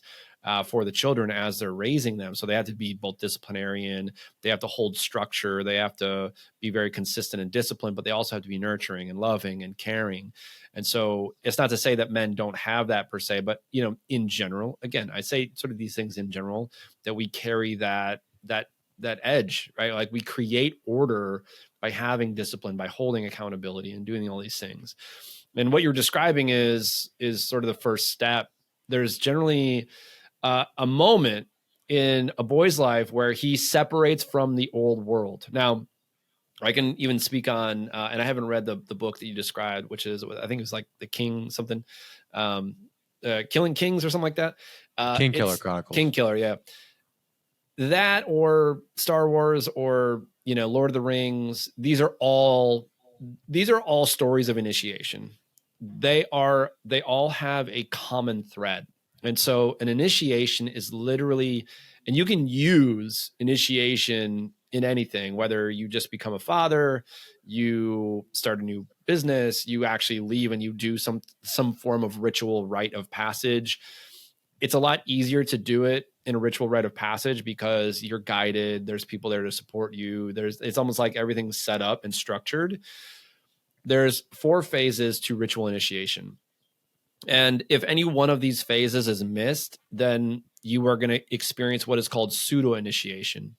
for the children as they're raising them. So they have to be both disciplinarian, they have to hold structure, they have to be very consistent and disciplined, but they also have to be nurturing and loving and caring. And so it's not to say that men don't have that per se, but, you know, in general, again, I say sort of these things in general, that we carry that edge, right? Like we create order by having discipline, by holding accountability and doing all these things. And what you're describing is sort of the first step. There's generally a moment in a boy's life where he separates from the old world. Now, I can even speak on, and I haven't read the book that you described, which is, I think it was like The King something, Killing Kings or something like that. King Killer Chronicles. King Killer, yeah. That or Star Wars or, you know, Lord of the Rings. These are all stories of initiation. They all have a common thread. And so an initiation is literally, and you can use initiation in anything, whether you just become a father, you start a new business, you actually leave and you do some form of ritual rite of passage. It's a lot easier to do it in a ritual rite of passage because you're guided. There's people there to support you. It's almost like everything's set up and structured. There's 4 phases to ritual initiation. And if any one of these phases is missed, then you are going to experience what is called pseudo initiation,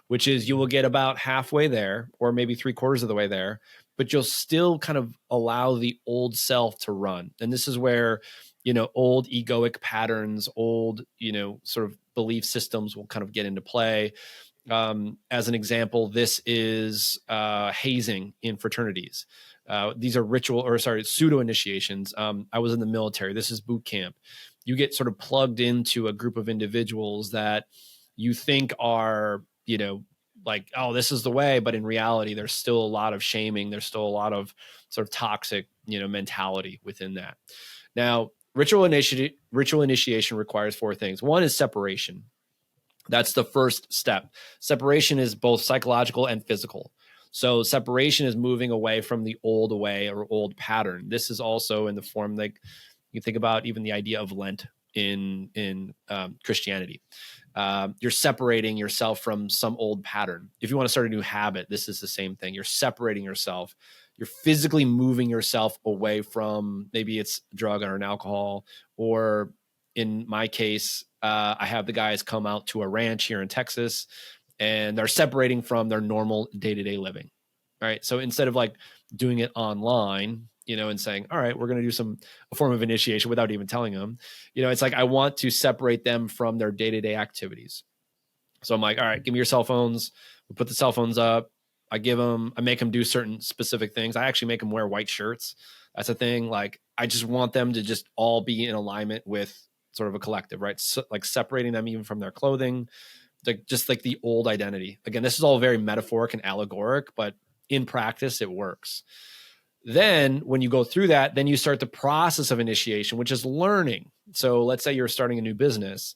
which is you will get about halfway there or maybe 3/4 of the way there, but you'll still kind of allow the old self to run. And this is where, you know, old egoic patterns, old, you know, sort of belief systems will kind of get into play. As an example, this is hazing in fraternities. These are pseudo initiations. I was in the military. This is boot camp. You get sort of plugged into a group of individuals that you think are, you know, like, oh, this is the way. But in reality, there's still a lot of shaming. There's still a lot of sort of toxic, you know, mentality within that. Now, ritual initiation requires 4 things. One is separation. That's the first step. Separation is both psychological and physical. So separation is moving away from the old way or old pattern. This is also in the form, like you think about even the idea of Lent, in Christianity. You're separating yourself from some old pattern. If you want to start a new habit, this is the same thing. You're separating yourself. You're physically moving yourself away from, maybe it's a drug or an alcohol, or in my case, I have the guys come out to a ranch here in Texas, and they're separating from their normal day-to-day living. Right. So instead of like doing it online, and saying, all right, we're going to do a form of initiation without even telling them, it's like, I want to separate them from their day-to-day activities. So I'm like, all right, give me your cell phones. We put the cell phones up. I make them do certain specific things. I actually make them wear white shirts. That's a thing. Like, I just want them to just all be in alignment with sort of a collective, right? So, like, separating them even from their clothing, like just like the old identity. Again, this is all very metaphoric and allegoric, but in practice, it works. Then when you go through that, then you start the process of initiation, which is learning. So let's say you're starting a new business.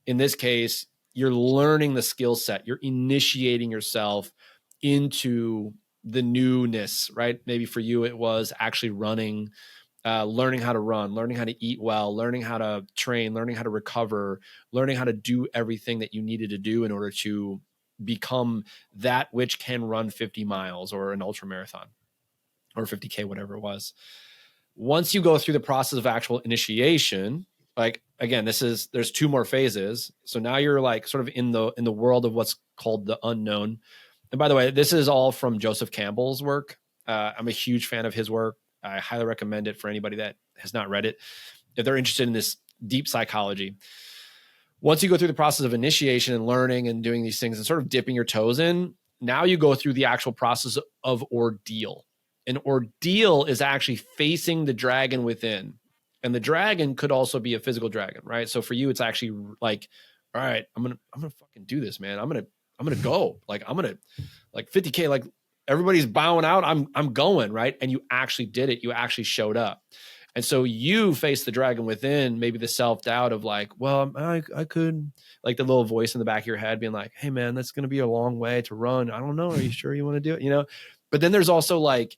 In this case, you're learning the skill set. You're initiating yourself into the newness, right? Maybe for you, it was actually running, learning how to run, learning how to eat well, learning how to train, learning how to recover, learning how to do everything that you needed to do in order to become that which can run 50 miles or an ultra marathon or 50K, whatever it was. Once you go through the process of actual initiation, like, again, there's two more phases. So now you're like sort of in the world of what's called the unknown. And by the way, this is all from Joseph Campbell's work. I'm a huge fan of his work. I highly recommend it for anybody that has not read it, if they're interested in this deep psychology. Once you go through the process of initiation and learning and doing these things and sort of dipping your toes in, now you go through the actual process of ordeal. An ordeal is actually facing the dragon within. And the dragon could also be a physical dragon, right? So for you, it's actually like, all right, I'm gonna fucking do this, man. I'm gonna go. Like, I'm gonna, like, 50K, like, everybody's bowing out. I'm going, right? And you actually did it. You actually showed up. And so you face the dragon within, maybe the self-doubt of like, well, I could, like the little voice in the back of your head being like, hey man, that's going to be a long way to run. I don't know. Are you sure you want to do it? But then there's also, like,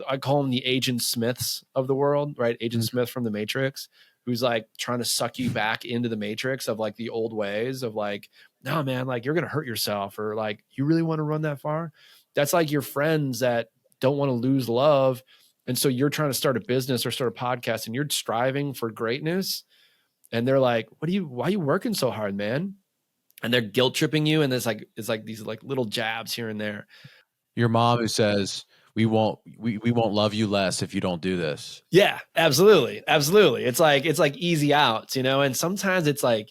I call them the Agent Smiths of the world, right? Agent Smith from the Matrix, who's like trying to suck you back into the Matrix of like the old ways of like, no, man, like, you're going to hurt yourself, or like, you really want to run that far? That's like your friends that don't want to lose love. And so you're trying to start a business or start a podcast and you're striving for greatness. And they're like, why are you working so hard, man? And they're guilt tripping you. And it's like these like little jabs here and there. Your mom who says, we won't love you less if you don't do this. Yeah, absolutely. Absolutely. It's like easy outs, and sometimes it's like,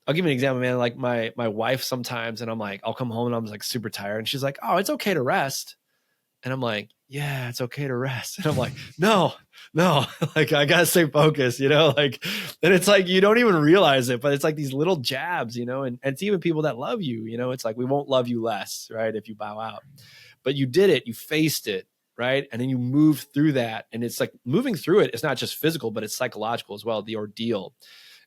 I'll give you an example, man. Like my wife sometimes, and I'm like, I'll come home and I'm like super tired. And she's like, oh, it's okay to rest. And I'm like, yeah, it's okay to rest. And I'm like, no, like, I got to stay focused, like, and it's like, you don't even realize it, but it's like these little jabs, and it's even people that love you, it's like, we won't love you less, right? If you bow out, but you did it, you faced it, right? And then you move through that. And it's like moving through it. It's not just physical, but it's psychological as well, the ordeal.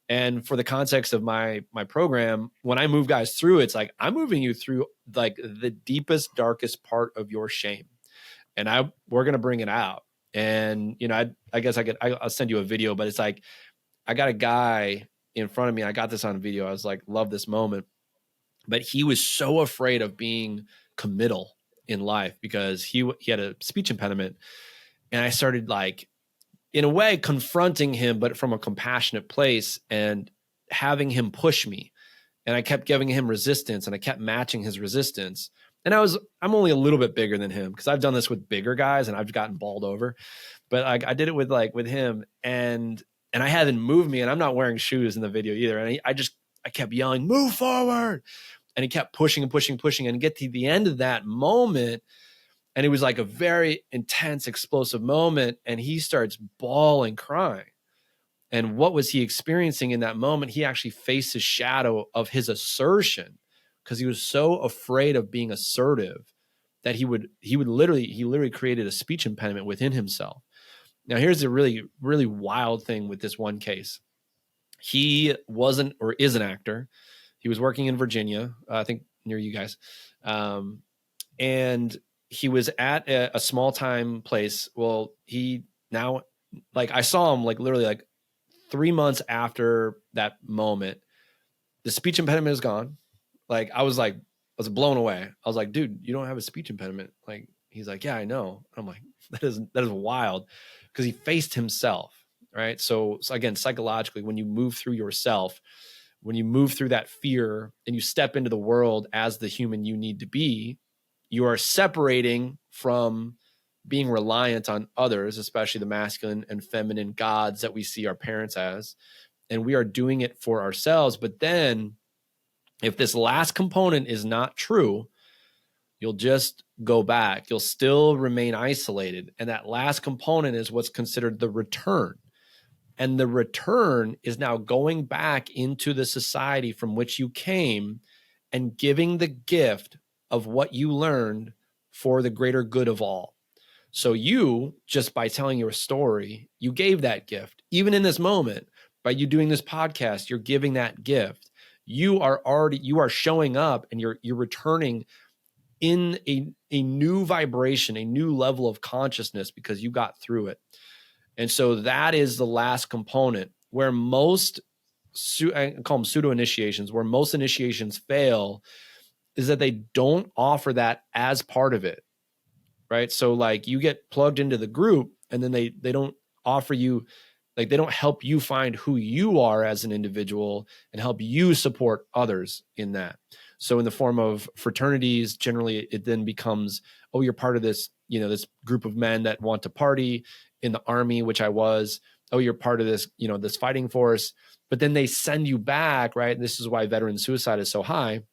And for the context of my program, when I move guys through, it's like, I'm moving you through like the deepest, darkest part of your shame. And we're going to bring it out. And, I guess I'll send you a video, but it's like, I got a guy in front of me. I got this on video. I was like, love this moment. But he was so afraid of being committal in life because he had a speech impediment. And I started, like, in a way, confronting him, but from a compassionate place, and having him push me. And I kept giving him resistance, and I kept matching his resistance. And I'm only a little bit bigger than him because I've done this with bigger guys and I've gotten balled over, but I did it with him, and I had him move me, and I'm not wearing shoes in the video either. And I kept yelling, move forward. And he kept pushing and pushing, and get to the end of that moment. And it was like a very intense, explosive moment. And he starts bawling, crying. And what was he experiencing in that moment? He actually faced his shadow of his assertion, because he was so afraid of being assertive that he literally created a speech impediment within himself. Now, here's a really, really wild thing with this one case. He wasn't, or is, an actor. He was working in Virginia, I think near you guys. And he was at a small time place. Well, he now, like, I saw him like literally like 3 months after that moment, the speech impediment is gone. Like, I was blown away. I was like, dude, you don't have a speech impediment. Like, he's like, yeah, I know. I'm like, that is wild, because he faced himself, right? So again, psychologically, when you move through yourself, when you move through that fear and you step into the world as the human you need to be, you are separating from being reliant on others, especially the masculine and feminine gods that we see our parents as. And we are doing it for ourselves. But then if this last component is not true, you'll just go back. You'll still remain isolated. And that last component is what's considered the return. And the return is now going back into the society from which you came and giving the gift of what you learned for the greater good of all. So you, just by telling your story, you gave that gift. Even in this moment, by you doing this podcast, you're giving that gift. You are showing up, and you're returning in a new vibration, a new level of consciousness, because you got through it. And so that is the last component, where most, I call them pseudo initiations, where most initiations fail, is that they don't offer that as part of it, right? So like, you get plugged into the group, and then they don't offer you, like, they don't help you find who you are as an individual and help you support others in that. So in the form of fraternities, generally it then becomes, oh, you're part of this, this group of men that want to party. In the army, which I was, oh, you're part of this, this fighting force. But then they send you back, right? And this is why veteran suicide is so high.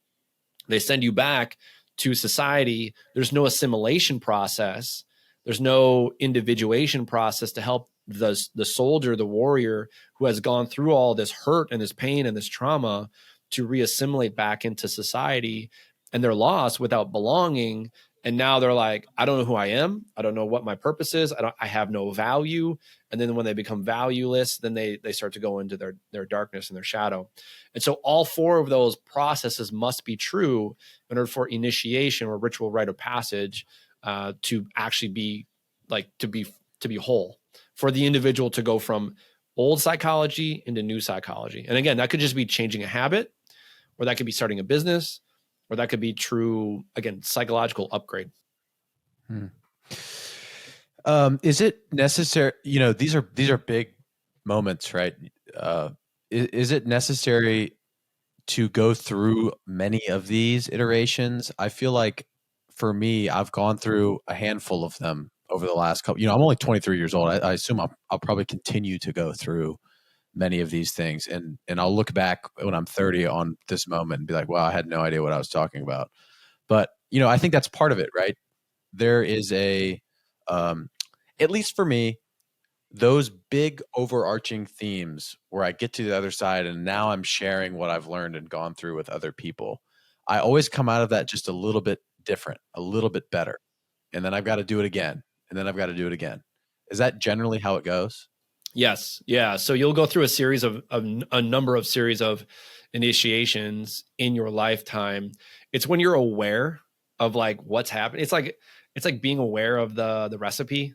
They send you back to society. There's no assimilation process. There's no individuation process to help the soldier, the warrior who has gone through all this hurt and this pain and this trauma to reassimilate back into society. And they're lost without belonging. And now they're like, I don't know who I am. I don't know what my purpose is. I have no value. And then when they become valueless, then they start to go into their darkness and their shadow. And so all four of those processes must be true in order for initiation or ritual rite of passage to actually be like, to be whole, for the individual to go from old psychology into new psychology. And again, that could just be changing a habit, or that could be starting a business, or that could be true, again, psychological upgrade. Is it necessary? These are big moments, right? Is it necessary to go through many of these iterations? I feel like for me, I've gone through a handful of them over the last couple. I'm only 23 years old. I assume I'll probably continue to go through many of these things, and I'll look back when I'm 30 on this moment and be like, wow, I had no idea what I was talking about. But I think that's part of it, right? There is at least for me, those big overarching themes where I get to the other side and now I'm sharing what I've learned and gone through with other people. I always come out of that just a little bit different, a little bit better. And then I've got to do it again. And then I've got to do it again. Is that generally how it goes? Yes. Yeah. So you'll go through a series of a number of series of initiations in your lifetime. It's when you're aware of like what's happening. It's like being aware of the recipe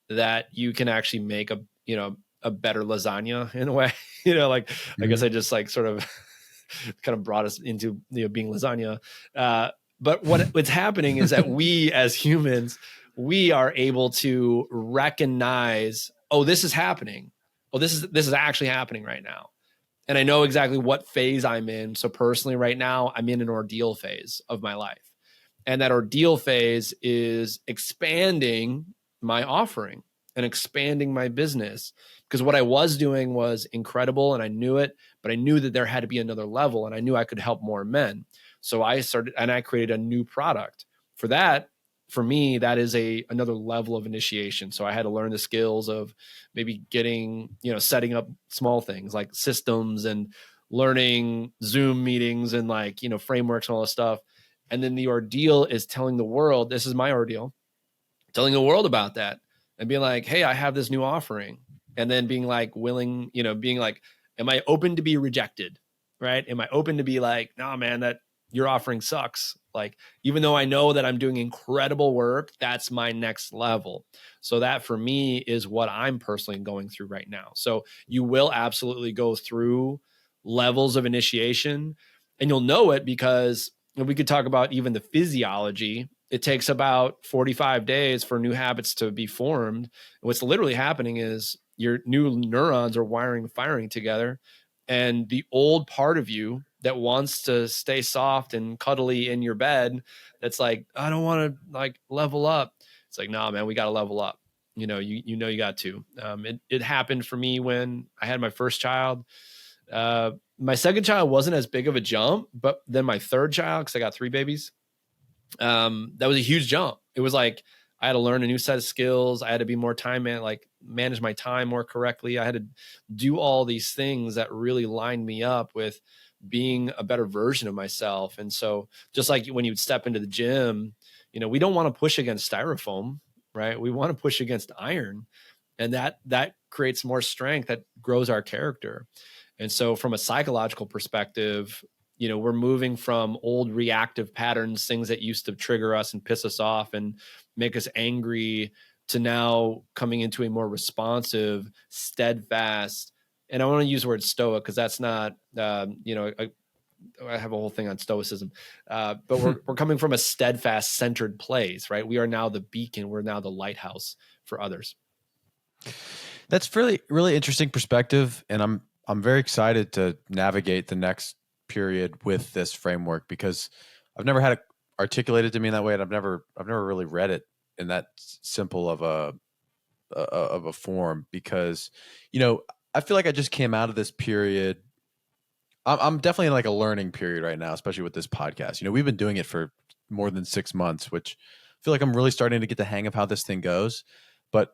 that you can actually make a better lasagna in a way. I guess I just like sort of kind of brought us into being lasagna. But what's happening is that we as humans, we are able to recognize, oh, this is happening. Oh, this is actually happening right now. And I know exactly what phase I'm in. So personally right now, I'm in an ordeal phase of my life. And that ordeal phase is expanding my offering and expanding my business, because what I was doing was incredible and I knew it, but I knew that there had to be another level, and I knew I could help more men. So I started and I created a new product. For me, that is another level of initiation. So I had to learn the skills of maybe setting up small things like systems and learning Zoom meetings and frameworks and all this stuff. And then the ordeal is telling the world, this is my ordeal, telling the world about that and being like, hey, I have this new offering. And then being like being like, am I open to be rejected? Right? Am I open to be like, no, man, your offering sucks. Like, even though I know that I'm doing incredible work, that's my next level. So that for me is what I'm personally going through right now. So you will absolutely go through levels of initiation, and you'll know it because we could talk about even the physiology. It takes about 45 days for new habits to be formed. And what's literally happening is your new neurons are firing together. And the old part of you that wants to stay soft and cuddly in your bed, that's like, I don't want to like level up. It's like, nah, man, we got to level up. You know, you got to. It happened for me when I had my first child. My second child wasn't as big of a jump, but then my third child, because I got 3 babies, that was a huge jump. It was like I had to learn a new set of skills. I had to be more manage my time more correctly. I had to do all these things that really lined me up with being a better version of myself. And so just like when you would step into the gym, you know, we don't want to push against styrofoam, right? We want to push against iron, and that creates more strength, that grows our character. And so from a psychological perspective, you know, we're moving from old reactive patterns, things that used to trigger us and piss us off and make us angry, to now coming into a more responsive, steadfast, and I want to use the word stoic because that's not, you know, I have a whole thing on stoicism, but we're coming from a steadfast, centered place, right? We are now the beacon. We're now the lighthouse for others. That's really, really interesting perspective, and I'm very excited to navigate the next period with this framework because I've never had it articulated to me in that way, and I've never really read it in that simple of a form because, you know, I feel like I just came out of this period. I'm definitely in like a learning period right now, especially with this podcast. You know, we've been doing it for more than 6 months, which I feel like I'm really starting to get the hang of how this thing goes. But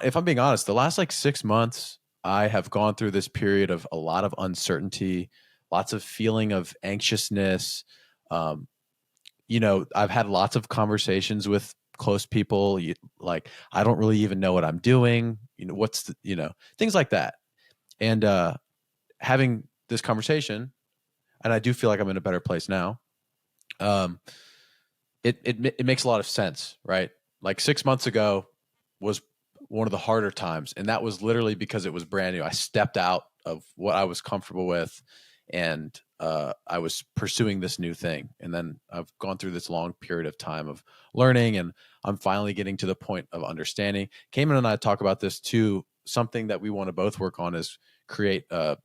if I'm being honest, the last like 6 months, I have gone through this period of a lot of uncertainty, lots of feeling of anxiousness. You know, I've had lots of conversations with close people. Like, I don't really even know what I'm doing. You know, things like that. And having this conversation, and I do feel like I'm in a better place now. It makes a lot of sense, right? Like 6 months ago was one of the harder times, and that was literally because it was brand new. I stepped out of what I was comfortable with, and I was pursuing this new thing. And then I've gone through this long period of time of learning, and I'm finally getting to the point of understanding. Cayman and I talk about this too. Something that we want to both work on is create a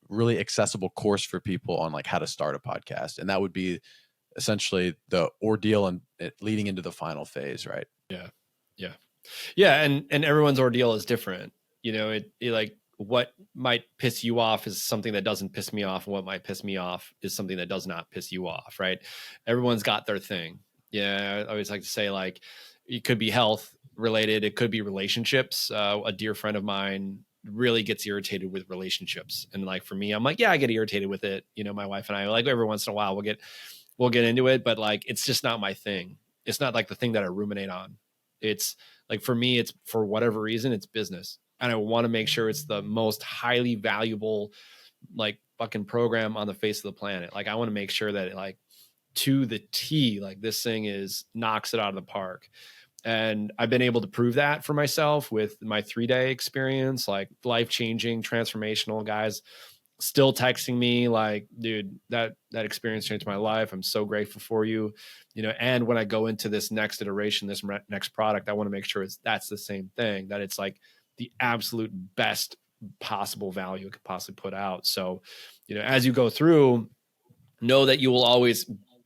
really accessible course for people on like how to start a podcast. And that would be essentially the ordeal and leading into the final phase, right? Yeah. And everyone's ordeal is different. You know, it like what might piss you off is something that doesn't piss me off, and what might piss me off is something that does not piss you off, right? Everyone's got their thing. Yeah, I always like to say, like, it could be health related, it could be relationships. A dear friend of mine really gets irritated with relationships, and like for me, I'm like, yeah, I get irritated with it. You know, my wife and I, like, every once in a while we'll get into it, but like it's just not my thing. It's not like the thing that I ruminate on. It's like, for me, it's, for whatever reason, it's business. And I want to make sure it's the most highly valuable, like, fucking program on the face of the planet. Like, I want to make sure that it, like, to the T, like, this thing knocks it out of the park. And I've been able to prove that for myself with my 3-day experience, like life-changing, transformational. Guys still texting me like, dude, that experience changed my life. I'm so grateful for you. You know, and when I go into this next iteration, this next product, I want to make sure that's the same thing, that it's like the absolute best possible value it could possibly put out. So, you know, as you go through, know that you'll always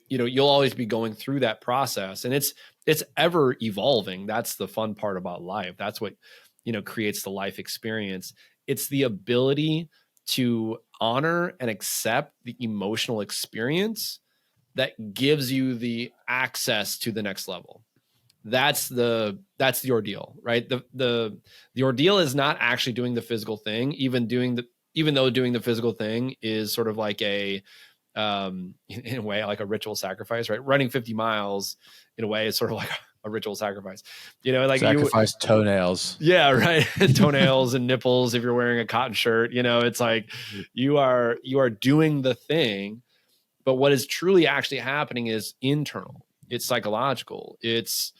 be going through that process, and it's ever evolving. That's the fun part about life. That's what, you know, creates the life experience. It's the ability to honor and accept the emotional experience that gives you the access to the next level. That's the ordeal, right? The ordeal is not actually doing the physical thing, even though doing the physical thing is sort of like in a way, like a ritual sacrifice, right? Running 50 miles in a way is sort of like a ritual sacrifice, you know, like sacrifice toenails. Yeah, right. Toenails and nipples if you're wearing a cotton shirt. You know, it's like you are doing the thing. But what is truly actually happening is internal. It's psychological. It's,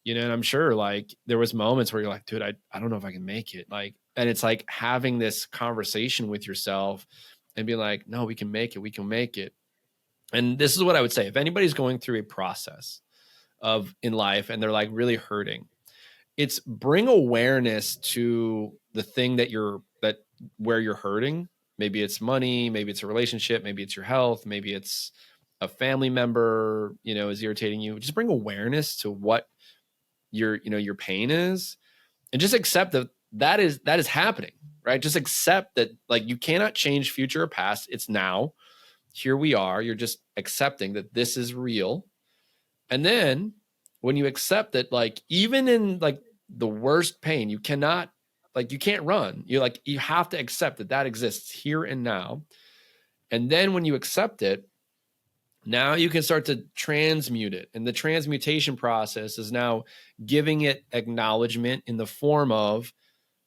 and I'm sure like there was moments where you're like, dude, I don't know if I can make it. Like, and it's like having this conversation with yourself and being like, no, we can make it. We can make it. And this is what I would say. If anybody's going through a process in life and they're like really hurting, it's bring awareness to the thing where you're hurting. Maybe it's money, maybe it's a relationship, maybe it's your health, maybe it's a family member, is irritating you. Just bring awareness to what your pain is, and just accept that is happening, right? Just accept that, like, you cannot change future or past. It's now. Here we are. You're just accepting that this is real. And then when you accept that, like, even in like the worst pain, you can't run. You have to accept that exists here and now. And then when you accept it, now you can start to transmute it. And the transmutation process is now giving it acknowledgement in the form of,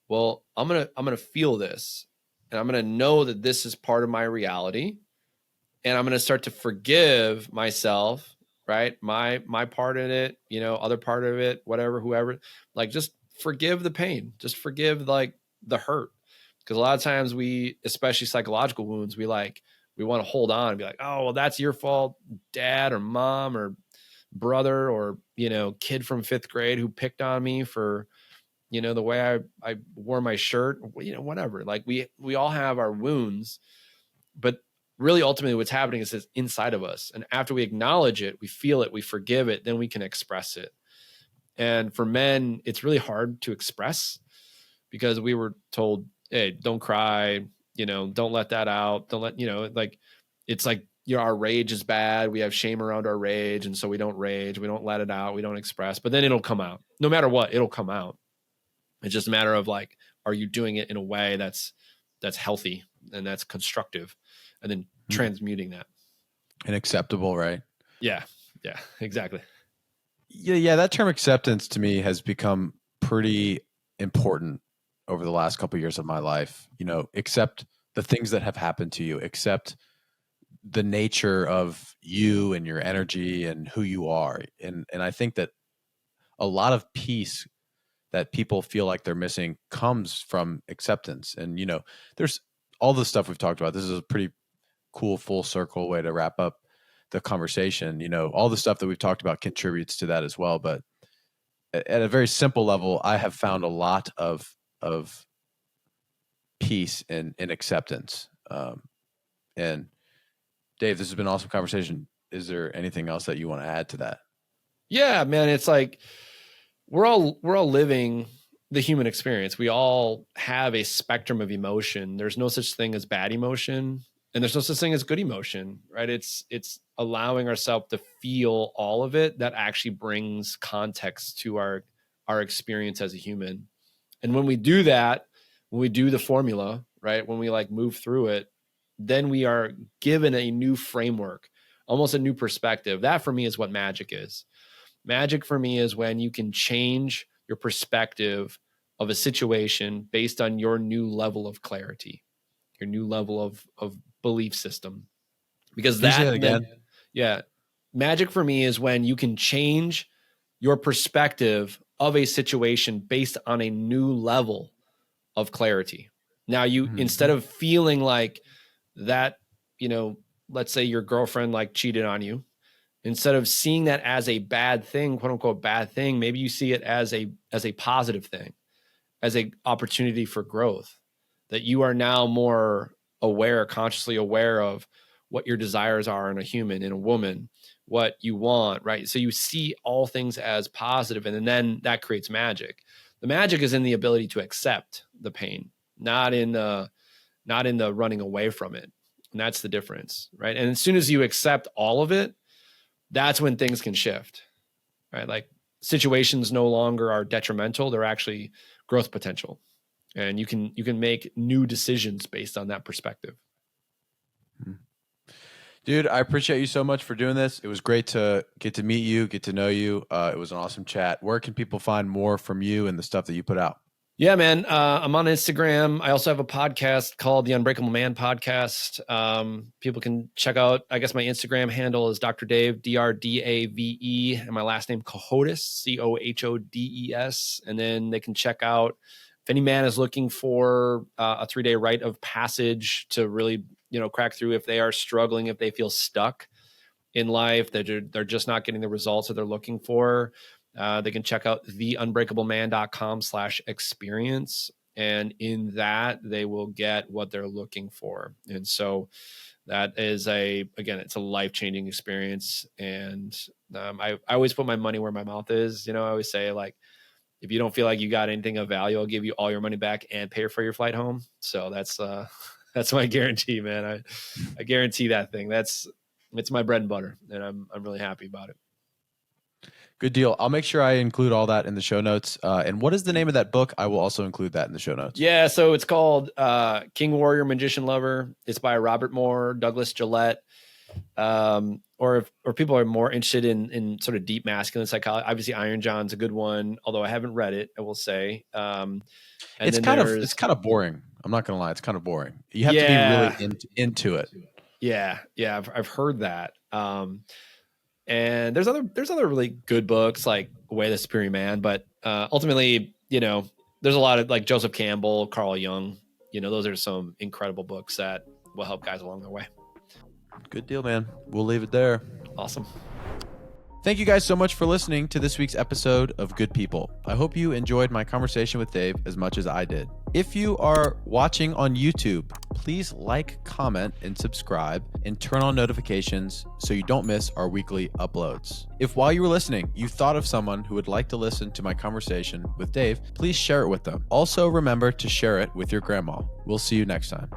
well, I'm going to feel this, and I'm going to know that this is part of my reality. And I'm going to start to forgive myself, right? My part in it, other part of it, whatever, whoever, like, just forgive the pain, just forgive like the hurt. Because a lot of times especially psychological wounds, we want to hold on and be like, oh, well, that's your fault, dad or mom or brother or, kid from 5th grade who picked on me for, the way I wore my shirt, whatever. Like we all have our wounds, but really ultimately what's happening is it's inside of us. And after we acknowledge it, we feel it, we forgive it, then we can express it. And for men, it's really hard to express because we were told, hey, don't cry, don't let that out. Don't let, like, it's like, our rage is bad. We have shame around our rage. And so we don't rage. We don't let it out. We don't express, but then it'll come out. No matter what, it'll come out. It's just a matter of like, are you doing it in a way that's healthy and that's constructive, and then transmuting that. And acceptable, right? Yeah, exactly. Yeah, that term acceptance to me has become pretty important over the last couple of years of my life. Accept the things that have happened to you, accept the nature of you and your energy and who you are. And I think that a lot of peace that people feel like they're missing comes from acceptance. And, there's all the stuff we've talked about. This is a pretty cool full circle way to wrap up the conversation. All the stuff that we've talked about contributes to that as well. But at a very simple level, I have found a lot of peace and acceptance. And Dave, this has been an awesome conversation. Is there anything else that you want to add to that? Yeah, man, it's like we're all living the human experience. We all have a spectrum of emotion. There's no such thing as bad emotion, and there's no such thing as good emotion, right? It's allowing ourselves to feel all of it that actually brings context to our experience as a human. And when we do that, when we do the formula, right, when we like move through it, then we are given a new framework, almost a new perspective. That for me is what magic is. Magic for me is when you can change your perspective of a situation based on your new level of clarity, your new level of belief system. Because Can you say that again? Yeah. Magic for me is when you can change your perspective of a situation based on a new level of clarity. Now instead of feeling like that, let's say your girlfriend like cheated on you, instead of seeing that as a bad thing, quote unquote bad thing, maybe you see it as a positive thing, as a opportunity for growth, that you are now more aware, consciously aware of what your desires are in a human, in a woman, what you want, right? So you see all things as positive, and then that creates magic. The magic is in the ability to accept the pain, not in the running away from it. And that's the difference, right? And as soon as you accept all of it, that's when things can shift, right? Like situations no longer are detrimental. They're actually growth potential. And you can make new decisions based on that perspective. Dude, I appreciate you so much for doing this. It was great to get to meet you, get to know you. It was an awesome chat. Where can people find more from you and the stuff that you put out? Yeah, man. I'm on Instagram. I also have a podcast called the Unbreakable Man podcast. People can check out, I guess my Instagram handle is Dr. Dave, DRDAVE, and my last name Cohodes, COHODES. And then they can check out if any man is looking for a 3-day rite of passage to really, crack through if they are struggling, if they feel stuck in life, that they're just not getting the results that they're looking for. They can check out theunbreakableman.com/experience. And in that, they will get what they're looking for. And so that is it's a life-changing experience. And I always put my money where my mouth is. I always say, like, if you don't feel like you got anything of value, I'll give you all your money back and pay for your flight home. So that's my guarantee, man. I guarantee that thing. It's my bread and butter, and I'm really happy about it. Good deal. I'll make sure I include all that in the show notes. And what is the name of that book? I will also include that in the show notes. Yeah, so it's called King, Warrior, Magician, Lover. It's by Robert Moore, Douglas Gillette. Or people are more interested in sort of deep masculine psychology, obviously Iron John's a good one, although I haven't read it, I will say. And it's kind of boring. I'm not going to lie. It's kind of boring. You have to be really into it. Yeah. I've heard that. And there's other really good books like Way of the Superior Man, but ultimately, there's a lot of like Joseph Campbell, Carl Jung, those are some incredible books that will help guys along their way. Good deal, man. We'll leave it there. Awesome. Thank you guys so much for listening to this week's episode of Good People. I hope you enjoyed my conversation with Dave as much as I did. If you are watching on YouTube, please like, comment, and subscribe, and turn on notifications so you don't miss our weekly uploads. If while you were listening, you thought of someone who would like to listen to my conversation with Dave, please share it with them. Also, remember to share it with your grandma. We'll see you next time.